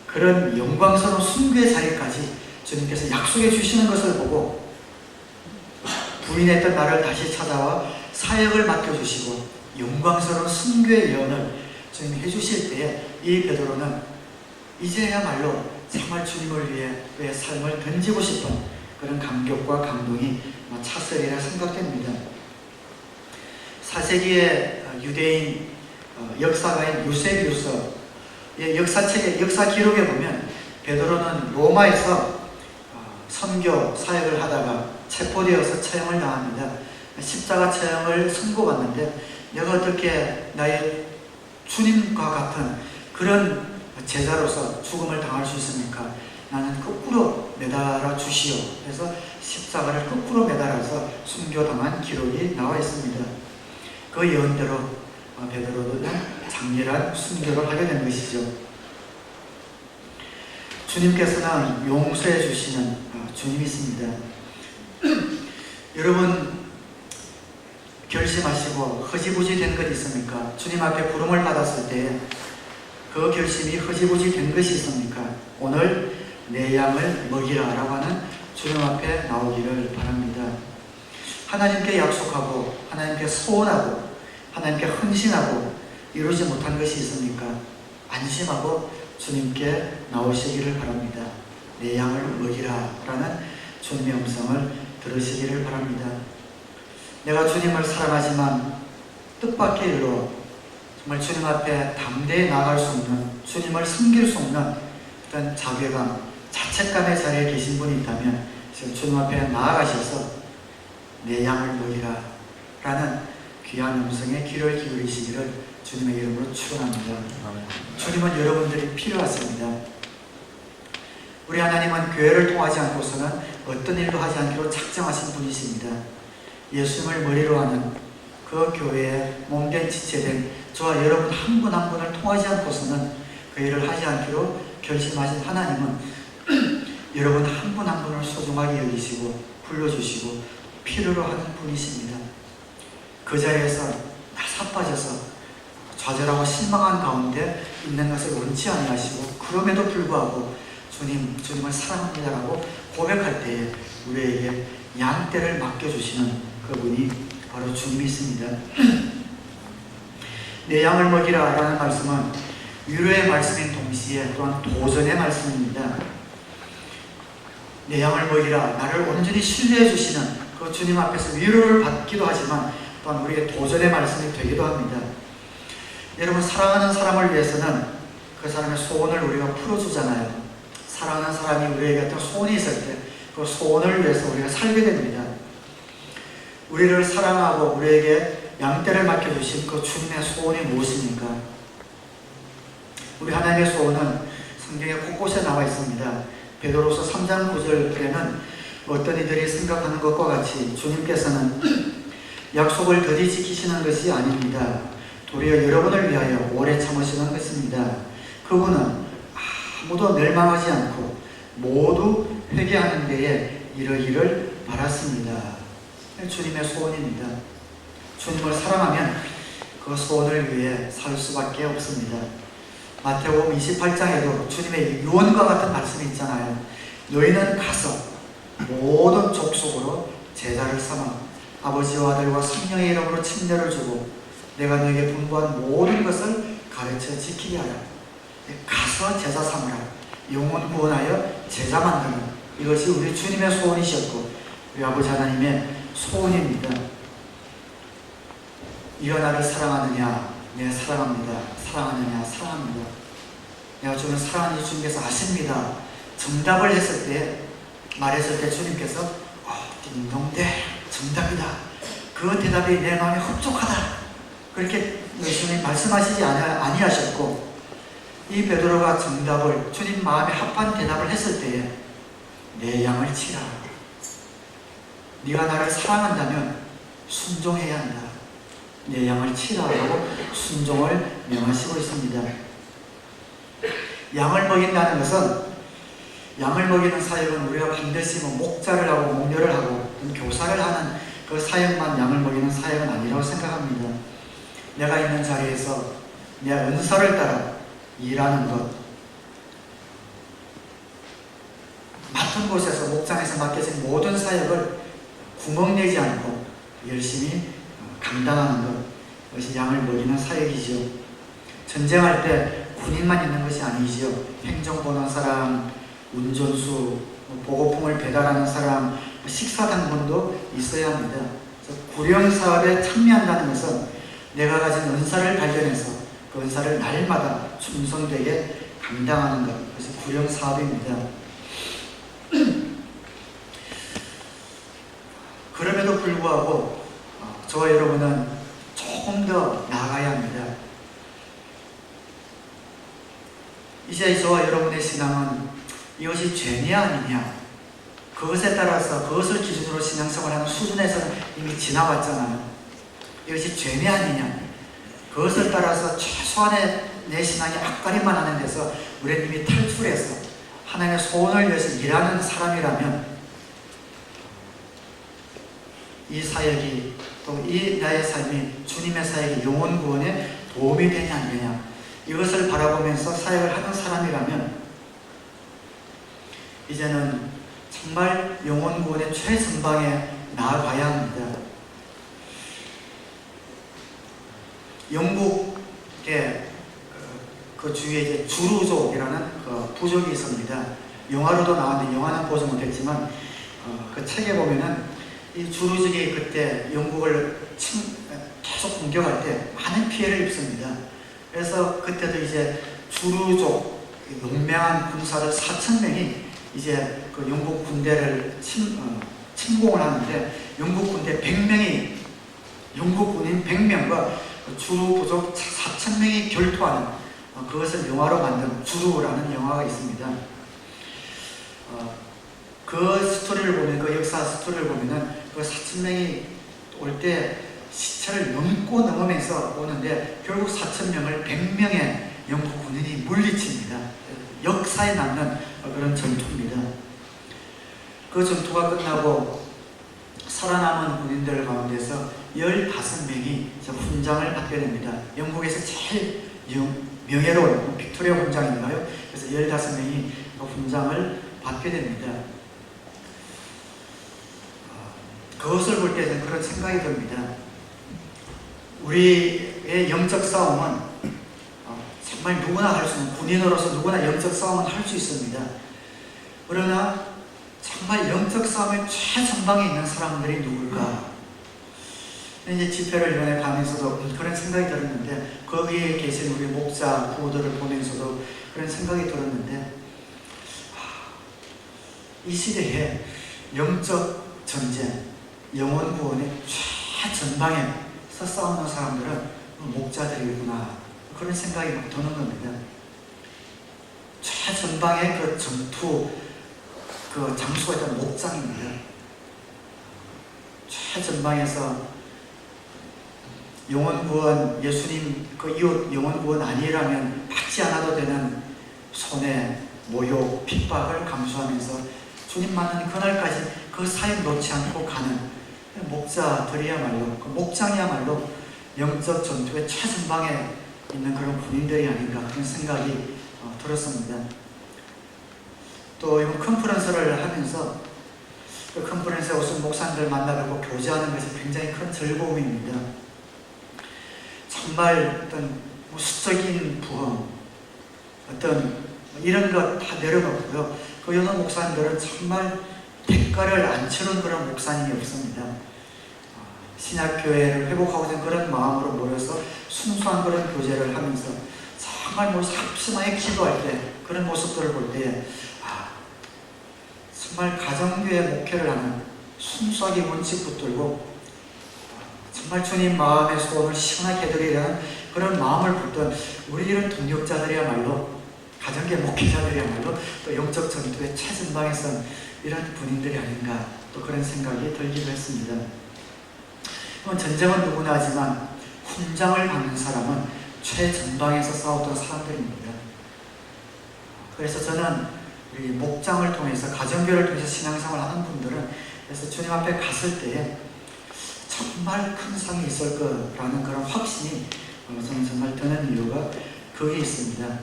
그런 영광스러운 순교의 자리까지 주님께서 약속해 주시는 것을 보고 부인했던 나를 다시 찾아와 사역을 맡겨주시고 영광스러운 순교의 예언을 주님이 해주실 때에 이 베드로는 이제야말로 정말 주님을 위해 그의 삶을 던지고 싶은 그런 감격과 감동이 찼으리라 생각됩니다. 4세기의 유대인 역사가인 유세비우스의 역사책의 역사 기록에 보면 베드로는 로마에서 선교 사역을 하다가 체포되어서 처형을 당합니다. 십자가 처형을 선고받는데 내가 어떻게 나의 주님과 같은 그런 제자로서 죽음을 당할 수 있습니까? 나는 거꾸로 매달아 주시오. 그래서 십자가를 거꾸로 매달아서 순교당한 기록이 나와 있습니다. 그 예언대로 베드로는 장렬한 순교를 하게 된 것이죠. 주님께서는 용서해 주시는 주님이십니다. 여러분 결심하시고 허지부지 된 것 있습니까? 주님 앞에 부름을 받았을 때 그 결심이 허지부지 된 것이 있습니까? 오늘 내 양을 먹이라 라고 하는 주님 앞에 나오기를 바랍니다. 하나님께 약속하고 하나님께 소원하고 하나님께 헌신하고 이루지 못한 것이 있습니까? 안심하고 주님께 나오시기를 바랍니다. 내 양을 먹이라 라는 주님의 음성을 들으시기를 바랍니다. 내가 주님을 사랑하지만 뜻밖의 일로 정말 주님 앞에 담대히 나아갈 수 없는, 주님을 섬길 수 없는 어떤 자괴감, 자책감의 자리에 계신 분이 있다면 지금 주님 앞에 나아가셔서 내 양을 먹이라 라는 귀한 음성에 귀를 기울이시기를 주님의 이름으로 축원합니다. 주님은 여러분들이 필요하십니다. 우리 하나님은 교회를 통하지 않고서는 어떤 일도 하지 않기로 작정하신 분이십니다. 예수님을 머리로 하는 그 교회에 몸된 지체된 저와 여러분 한 분 한 분을 통하지 않고서는 그 일을 하지 않기로 결심하신 하나님은 여러분 한 분 한 분을 소중하게 여기시고 불러주시고 필요로 하는 분이십니다. 그 자리에서 나사 빠져서 좌절하고 실망한 가운데 있는 것을 원치 아니하시고 그럼에도 불구하고 주님을 사랑합니다라고 고백할 때에 우리에게 양떼를 맡겨주시는 그분이 바로 주님이십니다. 내 양을 먹이라 라는 말씀은 위로의 말씀인 동시에 또한 도전의 말씀입니다. 내 양을 먹이라, 나를 온전히 신뢰해 주시는 그 주님 앞에서 위로를 받기도 하지만 또한 우리에게 도전의 말씀이 되기도 합니다. 여러분, 사랑하는 사람을 위해서는 그 사람의 소원을 우리가 풀어주잖아요. 사랑하는 사람이 우리에게 어떤 소원이 있을 때 그 소원을 위해서 우리가 살게 됩니다. 우리를 사랑하고 우리에게 양떼를 맡겨주신 그 주님의 소원이 무엇입니까? 우리 하나님의 소원은 성경에 곳곳에 나와 있습니다. 베드로서 3장 9절에는 어떤 이들이 생각하는 것과 같이 주님께서는 약속을 더디 지키시는 것이 아닙니다. 도리어 여러분을 위하여 오래 참으시는 것입니다. 그분은 아무도 멸망하지 않고 모두 회개하는 데에 이르기를 바랐습니다. 주님의 소원입니다. 주님을 사랑하면 그 소원을 위해 살 수밖에 없습니다. 마태복음 28장에도 주님의 유언과 같은 말씀이 있잖아요. 너희는 가서 모든 족속으로 제자를 삼아 아버지와 아들과 성령의 이름으로 침례를 주고 내가 너에게 분부한 모든 것을 가르쳐 지키게 하라. 가서 제자 삼으라. 영혼 구원하여 제자 만드는, 이것이 우리 주님의 소원이셨고 우리 아버지 하나님의 소원입니다. 네가 나를 사랑하느냐? 네, 사랑합니다. 사랑하느냐? 사랑합니다. 내가 주님을 사랑하는 주님께서 아십니다. 정답을 했을 때, 말했을 때 주님께서 딩동대 정답이다. 그 대답이 내 마음에 흡족하다. 그렇게 예수님이 말씀하시지 아니하셨고, 이 베드로가 정답을, 주님 마음에 합한 대답을 했을 때에 내 양을 치라. 네가 나를 사랑한다면 순종해야 한다. 내 양을 치라라고 순종을 명하시고 있습니다. 양을 먹인다는 것은, 양을 먹이는 사역은 우리가 반드시 목자를 하고 목녀를 하고 교사를 하는 그 사역만 양을 먹이는 사역은 아니라고 생각합니다. 내가 있는 자리에서 내 은사를 따라 일하는 것, 맡은 곳에서 목장에서 맡겨진 모든 사역을 구멍내지 않고 열심히 감당하는 것, 그것이 양을 먹이는 사역이죠. 전쟁할 때 군인만 있는 것이 아니지요. 행정 보는 사람, 운전수, 보고품을 배달하는 사람, 식사당번도 있어야 합니다. 그래서 구령 사업에 참여한다는 것은 내가 가진 은사를 발견해서 그 은사를 날마다 충성되게 감당하는 것, 그래서 구령 사업입니다. 그럼에도 불구하고 저와 여러분은 조금 더 나아가야 합니다. 이제 저와 여러분의 신앙은 이것이 죄냐 아니냐, 그것에 따라서 그것을 기준으로 신앙생활을 하는 수준에서는 이미 지나왔잖아요. 이것이 죄냐 아니냐, 그것을 따라서 최소한의 내 신앙이 앞가림만 하는 데서 우리는 이미 탈출해서 하나님의 소원을 위해서 일하는 사람이라면 이 사역이, 또 이 나의 삶이 주님의 사역이 영혼 구원에 도움이 되냐 안 되냐, 이것을 바라보면서 사역을 하는 사람이라면 이제는 정말 영혼 구원의 최전방에 나아가야 합니다. 영국의 그 주위에 이제 주루족이라는 그 부족이 있습니다. 영화로도 나왔는데 영화는 보지 못했지만 그 책에 보면은 이 주루족이 그때 영국을 계속 공격할 때 많은 피해를 입습니다. 그래서 그때도 이제 주루족 용맹한 군사들 4,000명이 이제 그 영국 군대를 침공을 하는데, 영국 군대 100명이, 영국 군인 100명과 주루 부족 4,000명이 결투하는 그것을 영화로 만든 주루라는 영화가 있습니다. 그 스토리를 보면, 그 역사 스토리를 보면은 그 4,000명이 올 때 시체를 넘으면서 오는데 결국 4,000명을 100명의 영국 군인이 물리칩니다. 역사에 남는 그런 전투입니다. 그 전투가 끝나고 살아남은 군인들 가운데서 15명이 훈장을 받게 됩니다. 영국에서 제일 명예로운 빅토리아 훈장인가요? 그래서 15명이 훈장을 받게 됩니다. 그것을 볼 때는 그런 생각이 듭니다. 우리의 영적 싸움은 정말 누구나 할 수 있는, 군인으로서 누구나 영적 싸움은 할 수 있습니다. 그러나 정말 영적 싸움의 최전방에 있는 사람들이 누굴까? 이제 집회를 이번에 가면서도 그런 생각이 들었는데, 거기에 계신 우리 목사, 구호들을 보면서도 그런 생각이 들었는데, 이 시대에 영적 전쟁, 영혼 구원의 최전방에서 싸우는 사람들은 목자들이구나, 그런 생각이 막 드는 겁니다. 최전방의 그 전투, 그 장수가 있던 목장입니다. 최전방에서 영혼 구원, 예수님 그 이웃 영혼 구원 아니라면 받지 않아도 되는 손해, 모욕, 핍박을 감수하면서 주님 만나는 그날까지 그 사역 놓지 않고 가는 목자들이야말로, 그 목장이야말로 영적 전투의 최전방에 있는 그런 군인들이 아닌가, 그런 생각이 들었습니다. 또 이번 컨퍼런스를 하면서 그 컨퍼런스에 오신 목사님들 만나고 교제하는 것이 굉장히 큰 즐거움입니다. 정말 어떤 수적인 부흥, 어떤 이런 것 다 내려놓고요. 그 여러 목사님들은 정말 대가를 안 치른 그런 목사님이 없습니다. 신약교회를 회복하고자 그런 마음으로 모여서 순수한 그런 교제를 하면서 정말 합심하게 기도할 때 그런 모습들을 볼 때 정말 가정교회 목회를 하는 순수하게 원칙 붙들고 정말 주님 마음의 소원을 시원하게 해드리려는 그런 마음을 붙든 우리 이런 동력자들이야말로, 가정교회 목회자들이야말로 또 영적 전투의 최전방에선 이런 분인들이 아닌가, 또 그런 생각이 들기도 했습니다. 전쟁은 누구나 하지만 훈장을 받는 사람은 최전방에서 싸웠던 사람들입니다. 그래서 저는 우리 목장을 통해서, 가정교회를 통해서 신앙생활을 하는 분들은, 그래서 주님 앞에 갔을 때에 정말 큰 상이 있을 거라는 그런 확신이 저는 정말 드는 이유가 거기에 있습니다.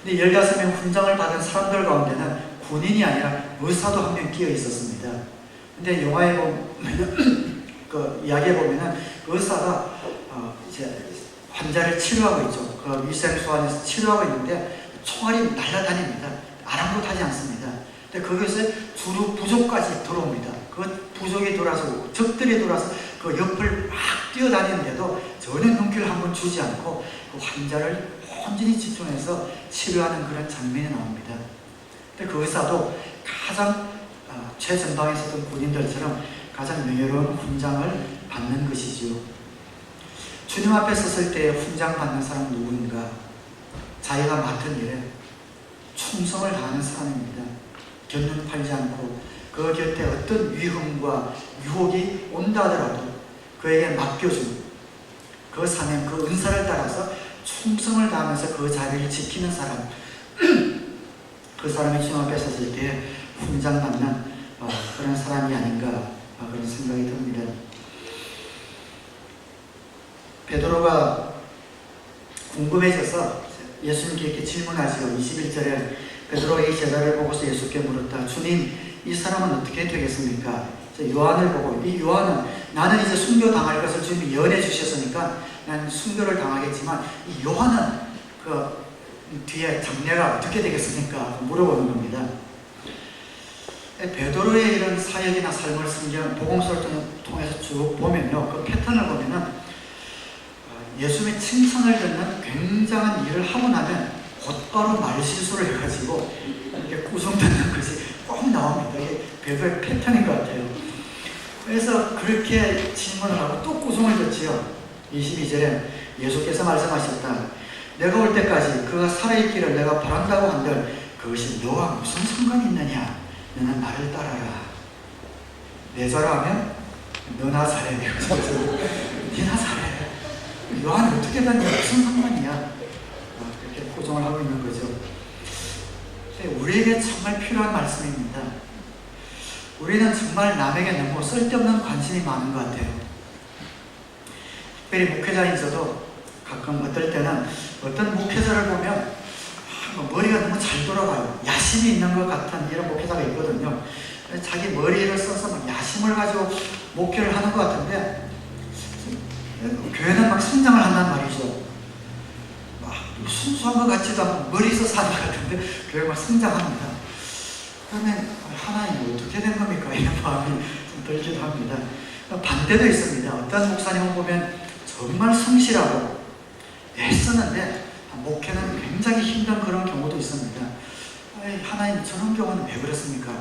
근데 15명 훈장을 받은 사람들 가운데는 군인이 아니라 의사도 한 명 끼어 있었습니다. 근데 영화에 보면 그 이야기에 보면은 의사가 이제 환자를 치료하고 있죠. 그 위생소환에서 치료하고 있는데 총알이 날아다닙니다. 아랑곳하지 않습니다. 근데 거기서 주로 부족까지 들어옵니다. 그 부족이 돌아서, 적들이 돌아서 그 옆을 막 뛰어다니는데도 전혀 눈길을 한번 주지 않고 그 환자를 온전히 집중해서 치료하는 그런 장면이 나옵니다. 근데 그 의사도 가장 최전방에 있었던 군인들처럼 가장 명예로운 훈장을 받는 것이지요. 주님 앞에 섰을 때 훈장 받는 사람은 누구인가? 자기가 맡은 일에 충성을 다하는 사람입니다. 견눈 팔지 않고 그 곁에 어떤 위험과 유혹이 온다 하더라도 그에게 맡겨준 그 사명, 그 은사를 따라서 충성을 다하면서 그 자리를 지키는 사람, 그 사람이 주님 앞에 섰을 때 훈장 받는 그런 사람이 아닌가, 그런 생각이 듭니다. 베드로가 궁금해져서 예수님께 이렇게 질문하지요. 21절에 베드로가 이 제자를 보고서 예수께 물었다. 주님, 이 사람은 어떻게 되겠습니까? 요한을 보고, 이 요한은 나는 이제 순교당할 것을 주님이 예언해 주셨으니까 난 순교를 당하겠지만 이 요한은 그 뒤에 장래가 어떻게 되겠습니까? 물어보는 겁니다. 베드로의 이런 사역이나 삶을 성경 복음서를 통해서 쭉 보면요, 그 패턴을 보면은 예수님의 칭찬을 듣는 굉장한 일을 하고 나면 곧바로 말실수를 해가지고 이렇게 꾸중듣는 것이 꼭 나옵니다. 이게 베드로의 패턴인 것 같아요. 그래서 그렇게 질문을 하고 또 꾸중을 듣지요. 22절에 예수께서 말씀하셨다. 내가 올 때까지 그가 살아있기를 내가 바란다고 한들 그것이 너와 무슨 상관이 있느냐? 너는 나를 따라라. 내 자라면 너나 잘해. 니나 잘해. 요한이 어떻게 다니 무슨 상관이야? 그렇게 고정을 하고 있는 거죠. 우리에게 정말 필요한 말씀입니다. 우리는 정말 남에게 너무 쓸데없는 관심이 많은 것 같아요. 특별히 목회자인서도 가끔 어떨 때는 어떤 목회자를 보면 머리가 너무 잘 돌아가요. 야심이 있는 것 같은 이런 목회자가 있거든요. 자기 머리를 써서 막 야심을 가지고 목회를 하는 것 같은데 교회는 막 성장을 한단 말이죠. 막 순수한 것 같지도 않고 머리 써서 하는 것 같은데 교회가 막 성장합니다. 그러면 하나님 어떻게 된 겁니까? 이런 마음이 좀 들기도 합니다. 반대도 있습니다. 어떤 목사님을 보면 정말 성실하고 애쓰는데 목회는 굉장히 힘든 그런 경우도 있습니다. 하나님 저런 경우는 왜 그렇습니까?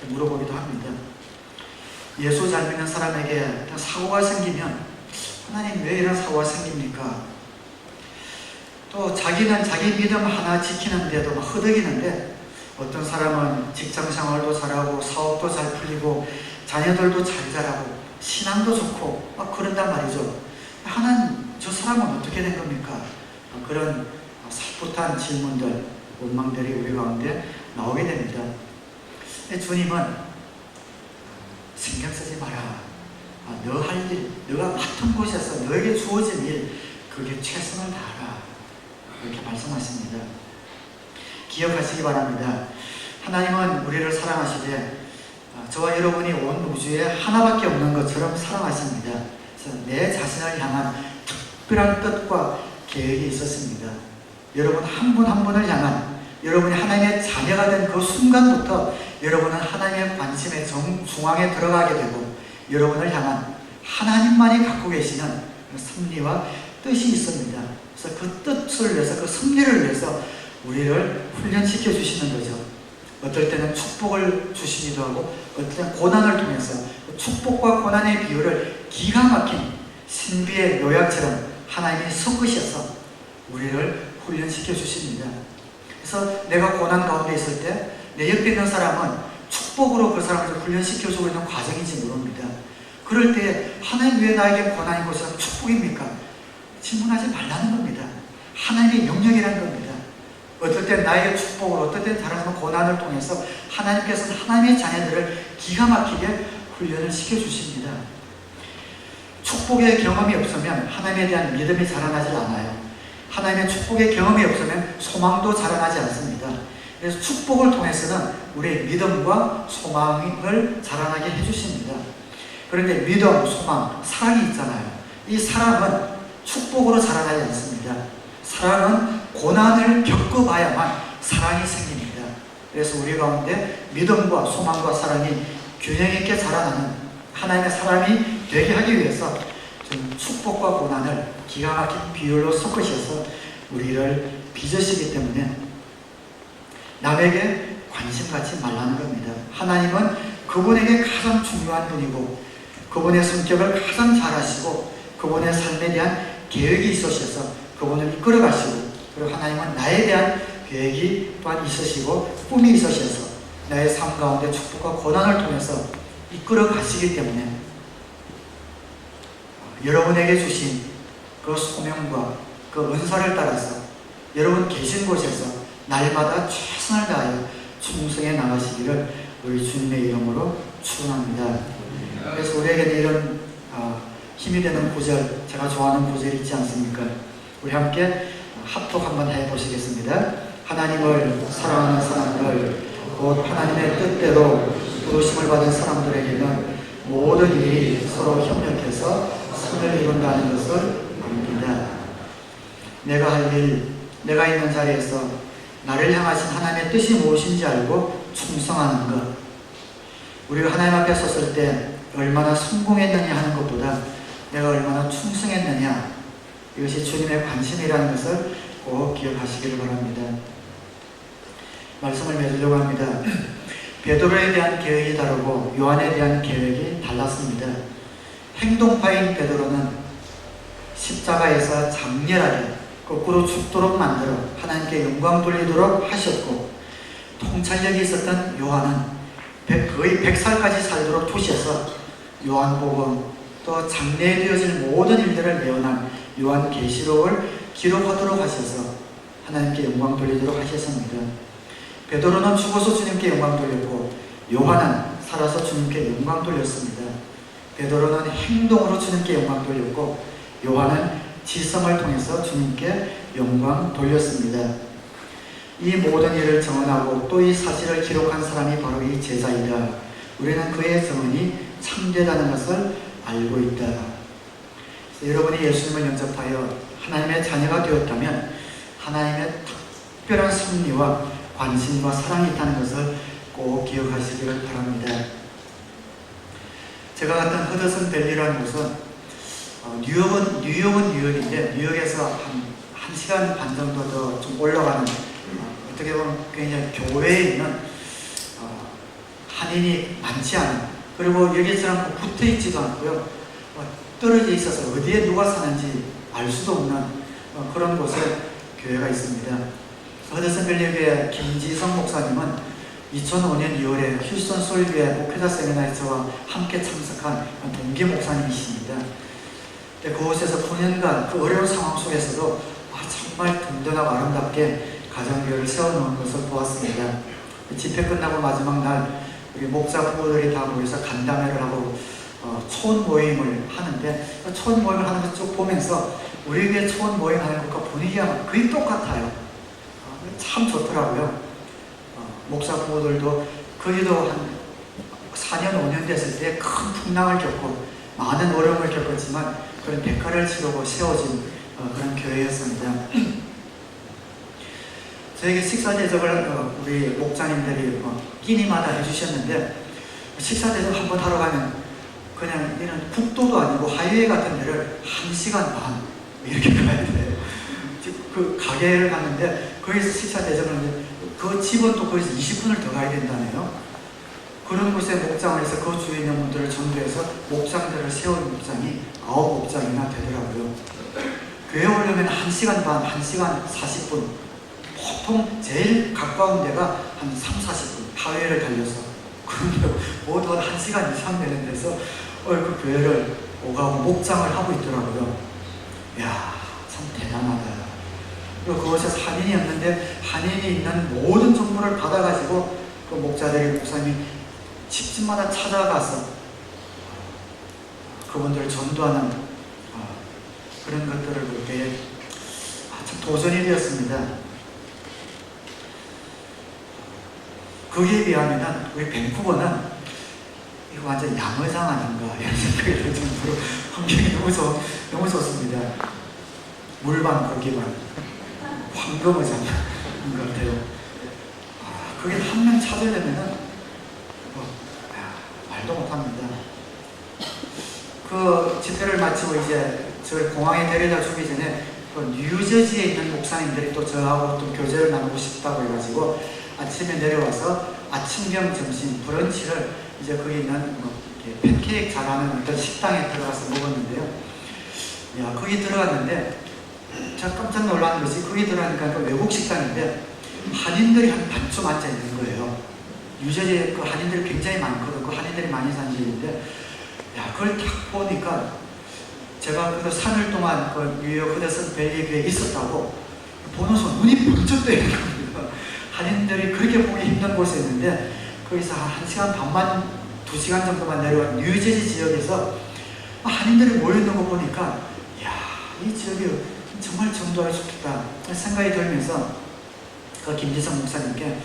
물어보기도 합니다. 예수 잘 믿는 사람에게 사고가 생기면 하나님 왜 이런 사고가 생깁니까? 또 자기는 자기 믿음 하나 지키는데도 막 허덕이는데 어떤 사람은 직장생활도 잘하고 사업도 잘 풀리고 자녀들도 잘 자라고 신앙도 좋고 막 그런단 말이죠. 하나님 저 사람은 어떻게 된 겁니까? 그런 살풋한 질문들, 원망들이 우리 가운데 나오게 됩니다. 주님은 신경 쓰지 마라. 너 할 일, 너가 맡은 곳에서 너에게 주어진 일, 그게 최선을 다하라. 그렇게 말씀하십니다. 기억하시기 바랍니다. 하나님은 우리를 사랑하시되 저와 여러분이 온 우주에 하나밖에 없는 것처럼 사랑하십니다. 그래서 내 자신을 향한 특별한 뜻과 계획이 있었습니다. 여러분 한 분 한 분을 향한 여러분이 하나님의 자녀가 된 그 순간부터 여러분은 하나님의 관심의 중앙에 들어가게 되고 여러분을 향한 하나님만이 갖고 계시는 섭리와 뜻이 있습니다. 그래서 그 뜻을 위해서 그 섭리를 위해서 우리를 훈련시켜 주시는 거죠. 어떨 때는 축복을 주시기도 하고 어떨 때는 고난을 통해서 축복과 고난의 비율을 기가 막힌 신비의 요약처럼 하나님이 섞으셔서 우리를 훈련시켜 주십니다. 그래서 내가 고난 가운데 있을 때 내 옆에 있는 사람은 축복으로 그 사람을 훈련시켜주고 있는 과정인지 모릅니다. 그럴 때 하나님 왜 나에게 고난인 것은 축복입니까? 질문하지 말라는 겁니다. 하나님의 영역이라는 겁니다. 어떨 때 나에게 축복을, 어떨 때 다른 사람 고난을 통해서 하나님께서는 하나님의 자녀들을 기가 막히게 훈련을 시켜주십니다. 축복의 경험이 없으면 하나님에 대한 믿음이 자라나지 않아요. 하나님의 축복의 경험이 없으면 소망도 자라나지 않습니다. 그래서 축복을 통해서는 우리의 믿음과 소망을 자라나게 해주십니다. 그런데 믿음, 소망, 사랑이 있잖아요. 이 사랑은 축복으로 자라나지 않습니다. 사랑은 고난을 겪어봐야만 사랑이 생깁니다. 그래서 우리 가운데 믿음과 소망과 사랑이 균형 있게 자라나는 하나님의 사람이 되게 하기 위해서 좀 축복과 고난을 기가 막힌 비율로 섞으셔서 우리를 빚으시기 때문에 남에게 관심 갖지 말라는 겁니다. 하나님은 그분에게 가장 중요한 분이고 그분의 성격을 가장 잘 아시고 그분의 삶에 대한 계획이 있으셔서 그분을 이끌어 가시고 그리고 하나님은 나에 대한 계획이 또한 있으시고 꿈이 있으셔서 나의 삶 가운데 축복과 고난을 통해서 이끌어 가시기 때문에 여러분에게 주신 그 소명과 그 은사를 따라서 여러분 계신 곳에서 날마다 최선을 다하여 충성해 나가시기를 우리 주님의 이름으로 축원합니다. 그래서 우리에게는 이런 힘이 되는 구절, 제가 좋아하는 구절이 있지 않습니까? 우리 함께 합독 한번 해보시겠습니다. 하나님을 사랑하는 사람들, 곧 하나님의 뜻대로 부르심을 받은 사람들에게는 모든 일이 서로 협력해서 선을 이룬다는 것을 압니다. 내가 할 일, 내가 있는 자리에서 나를 향하신 하나님의 뜻이 무엇인지 알고 충성하는 것. 우리가 하나님 앞에 섰을 때 얼마나 성공했느냐 하는 것보다 내가 얼마나 충성했느냐, 이것이 주님의 관심이라는 것을 꼭 기억하시기를 바랍니다. 말씀을 맺으려고 합니다. 베드로에 대한 계획이 다르고 요한에 대한 계획이 달랐습니다. 행동파인 베드로는 십자가에서 장렬하게 거꾸로 죽도록 만들어 하나님께 영광 돌리도록 하셨고, 통찰력이 있었던 요한은 거의 100살까지 살도록 두셔서 요한복음 또 장래에 되어질 모든 일들을 예언한 요한계시록을 기록하도록 하셔서 하나님께 영광 돌리도록 하셨습니다. 베드로는 죽어서 주님께 영광 돌렸고 요한은 살아서 주님께 영광 돌렸습니다. 베드로는 행동으로 주님께 영광 돌렸고 요한은 지성을 통해서 주님께 영광 돌렸습니다. 이 모든 일을 증언하고 또 이 사실을 기록한 사람이 바로 이 제자이다. 우리는 그의 증언이 참되다는 것을 알고 있다. 여러분이 예수님을 영접하여 하나님의 자녀가 되었다면 하나님의 특별한 섭리와 관심과 사랑이 있다는 것을 꼭 기억하시기를 바랍니다. 제가 갔던 허드슨 밸리라는 곳은 뉴욕은 뉴욕인데 뉴욕에서 한 1시간 반 정도 더 좀 올라가는 어떻게 보면 굉장히 교회에 있는 한인이 많지 않은, 그리고 여기처럼 붙어 있지도 않고요, 떨어져 있어서 어디에 누가 사는지 알 수도 없는 그런 곳에 교회가 있습니다. 허드슨 밸리 교회 김지성 목사님은 2005년 2월에 휴스턴 솔교회 목회자 세미나에 저와 함께 참석한 동기 목사님이십니다. 그곳에서 9년간 그 어려운 상황 속에서도 정말 든든하고 아름답게 가정교회를 세워놓은 것을 보았습니다. 집회 끝나고 마지막 날 우리 목사 부부들이 다 모여서 간담회를 하고 초원 모임을 하는데, 초원 모임을 하는 걸 쭉 보면서 우리 교회 초원 모임 하는 것과 분위기가 거의 똑같아요. 참 좋더라고요. 목사 부부들도 거기도 한 4년 5년 됐을 때 큰 풍랑을 겪고 많은 어려움을 겪었지만 그런 대가를 치르고 세워진 그런 교회였습니다. 저에게 식사 대접을 우리 목사님들이 끼니마다 해주셨는데, 식사 대접 한번 하러 가면 그냥 이런 국도도 아니고 하이웨이 같은 데를 1시간 반 이렇게 가야 돼요. 그 가게를 갔는데 거기서 식사 대접을 하는데 그 집은 또 거기서 20분을 더 가야 된다네요. 그런 곳에 목장을 해서 그 주위에 있는 분들을 전도해서 목장들을 세운 목장이 9목장이나 되더라고요. 교회 오려면 1시간 반, 1시간 40분, 보통 제일 가까운 데가 한 3, 40분 하회를 달려서, 그런데 모두 1시간 이상 되는 데서 그 교회를 오가고 목장을 하고 있더라고요. 이야, 참 대단하다. 그리고 그곳에서 한인이 없는데 한인이 있는 모든 정보를 받아가지고 그 목자들이, 목사님이 집집마다 찾아가서 그분들을 전도하는 그런 것들을 볼 때 참 도전이 되었습니다. 거기에 비하면 우리 밴쿠버는 이거 완전 양어장 아닌가 이런 생각이 들 정도로 환경이 너무 좋습니다. 물반 고기반 황금어장인 것 같아요. 그게 한 명 찾으려면은 말도 못합니다. 그 집회를 마치고 이제 저를 공항에 데려다 주기 전에 그 뉴저지에 있는 목사님들이 또 저하고 좀 교제를 나누고 싶다고 해가지고 아침에 내려와서 아침 겸 점심 브런치를 이제 거기 있는 팬케이크 잘하는 어떤 식당에 들어가서 먹었는데요. 야, 거기 들어갔는데 제가 깜짝 놀란 것이, 거기 들어가니까 그 외국 식당인데 한인들이 한 반쯤 앉아 있는 거예요. 뉴저지에 그 한인들이 굉장히 많거든. 그 한인들이 많이 사는 집인데, 야, 그걸 딱 보니까 제가 그 3일 동안 그 뉴욕 허드슨 밸리 교회에 있었다고 보면서 눈이 번쩍 뜨이는 겁니다. 한인들이 그렇게 보기 힘든 곳에 있는데 거기서 한 1시간 반만 2시간 정도만 내려온 뉴저지 지역에서 한인들이 모여있는 거 보니까, 이야, 이 지역이 정말 전도할 수 있겠다 생각이 들면서 그 김지성 목사님께,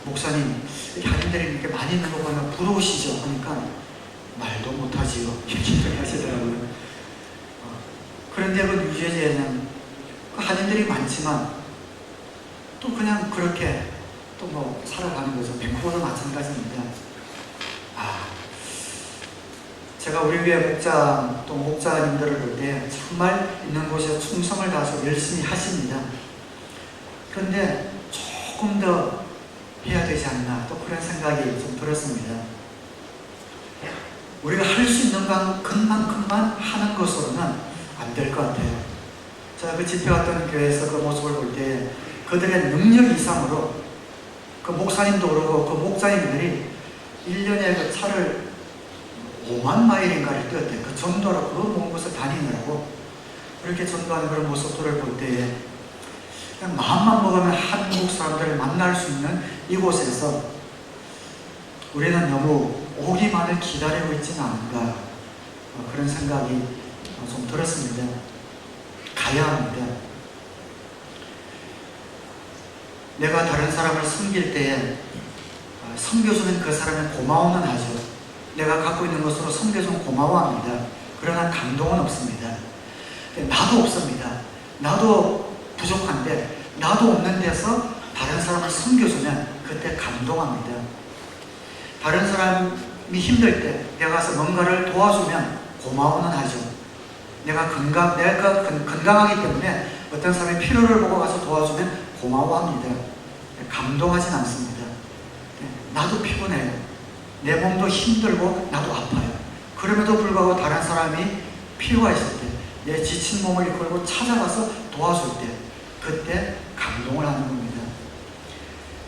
목사님, 한인들이 이렇게 많이 있는 거 보면 부러우시죠? 하니까 말도 못하지요 이렇게 하시더라고요. 그런데 그 뉴저지에는 한인들이 많지만 또 그냥 그렇게 또 뭐 살아가는 거죠. 밴쿠버도 마찬가지입니다. 제가 우리 교회 목장 또 목자님들을 볼 때 정말 있는 곳에 충성을 다해서 열심히 하십니다. 그런데 조금 더 해야 되지 않나 또 그런 생각이 좀 들었습니다. 우리가 할 수 있는 것만큼만 하는 것으로는 안 될 것 같아요. 제가 그 집회 갔던 교회에서 그 모습을 볼 때 그들의 능력 이상으로 그 목사님도 그러고 그 목사님들이 1년에 그 차를 5만 마일인가를 뛰었대요. 그 전도로 그 먼 곳을 다니느라고 그렇게 전도하는 그런 모습들을 볼 때에 그냥 마음만 먹으면 한국 사람들을 만날 수 있는 이곳에서 우리는 너무 오기만을 기다리고 있지는 않은가 그런 생각이 좀 들었습니다. 가야 합니다. 내가 다른 사람을 섬길 때에 섬겨주는 그 사람의 고마움은 하죠. 내가 갖고 있는 것으로 섬겨주면 고마워합니다. 그러나 감동은 없습니다. 나도 없습니다. 나도 부족한데 나도 없는 데서 다른 사람을 섬겨주면 그때 감동합니다. 다른 사람이 힘들 때 내가 가서 뭔가를 도와주면 고마워는 하죠. 내가 건강하기 때문에 어떤 사람의 필요를 보고 가서 도와주면 고마워합니다. 감동하진 않습니다. 나도 피곤해요. 내 몸도 힘들고 나도 아파요. 그럼에도 불구하고 다른 사람이 필요가 있을 때 내 지친 몸을 이끌고 찾아가서 도와줄 때 그때 감동을 하는 겁니다.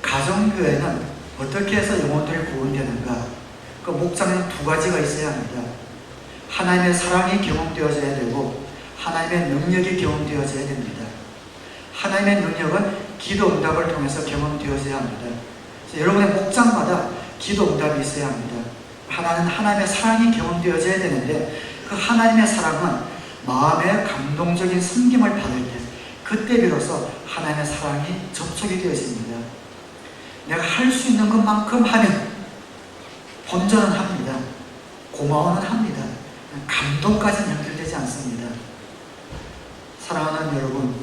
가정교회는 어떻게 해서 영혼들이 구원되는가? 그 목장에는 두 가지가 있어야 합니다. 하나님의 사랑이 경험되어져야 되고 하나님의 능력이 경험되어져야 됩니다. 하나님의 능력은 기도 응답을 통해서 경험되어져야 합니다. 여러분의 목장마다 기도 응답이 있어야 합니다. 하나는 하나님의 사랑이 경험되어져야 되는데 그 하나님의 사랑은 마음의 감동적인 섬김을 받을 때 그때 비로소 하나님의 사랑이 접촉이 되어집니다. 내가 할 수 있는 것만큼 하면 본전은 합니다. 고마워는 합니다. 감동까지는 연결되지 않습니다. 사랑하는 여러분,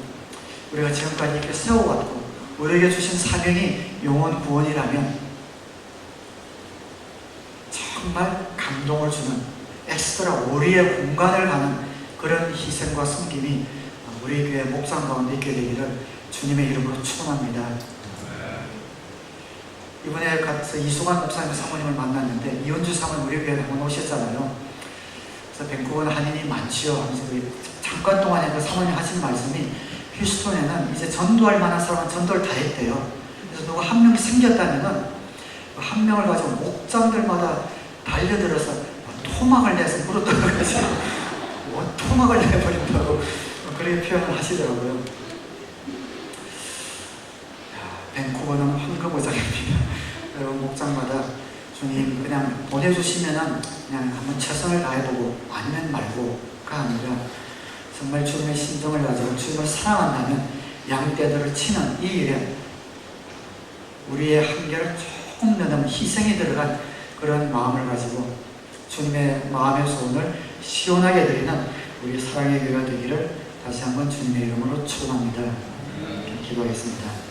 우리가 지금까지 이렇게 세워왔고 우리에게 주신 사명이 영혼 구원이라면 정말 감동을 주는 엑스트라 우리의 공간을 가는 그런 희생과 섬김이 우리 교회 목장 가운데 있게 되기를 주님의 이름으로 축원합니다. 이번에 가서 이수관 목사님 사모님을 만났는데 이은주 사모님 우리 교회에 한번 오셨잖아요. 그래서 밴쿠버는 한인이 많지요 하면서 잠깐 동안에 그 사모님 하신 말씀이 휴스톤에는 이제 전도할 만한 사람은 전도를 다 했대요. 그래서 누가 한 명이 생겼다면은 한 명을 가지고 목장들마다 달려들어서 토막을 내서 물어 떨어가지고 토막을 내버린다고 그렇게 표현을 하시더라고요. 밴쿠버는 황금어장입니다. 여러분 목장마다 주님 그냥 보내주시면은 그냥 한번 최선을 다해보고 아니면 말고가 아니라 정말 주님의 심정을 가지고 주님을 사랑한다면 양떼들을 치는 이 일에 우리의 한계를 조금 넘는 희생이 들어간 그런 마음을 가지고 주님의 마음의 소원을 시원하게 드리는 우리 사랑의 교회가 되기를 다시 한번 주님의 이름으로 축원합니다. 기도하겠습니다.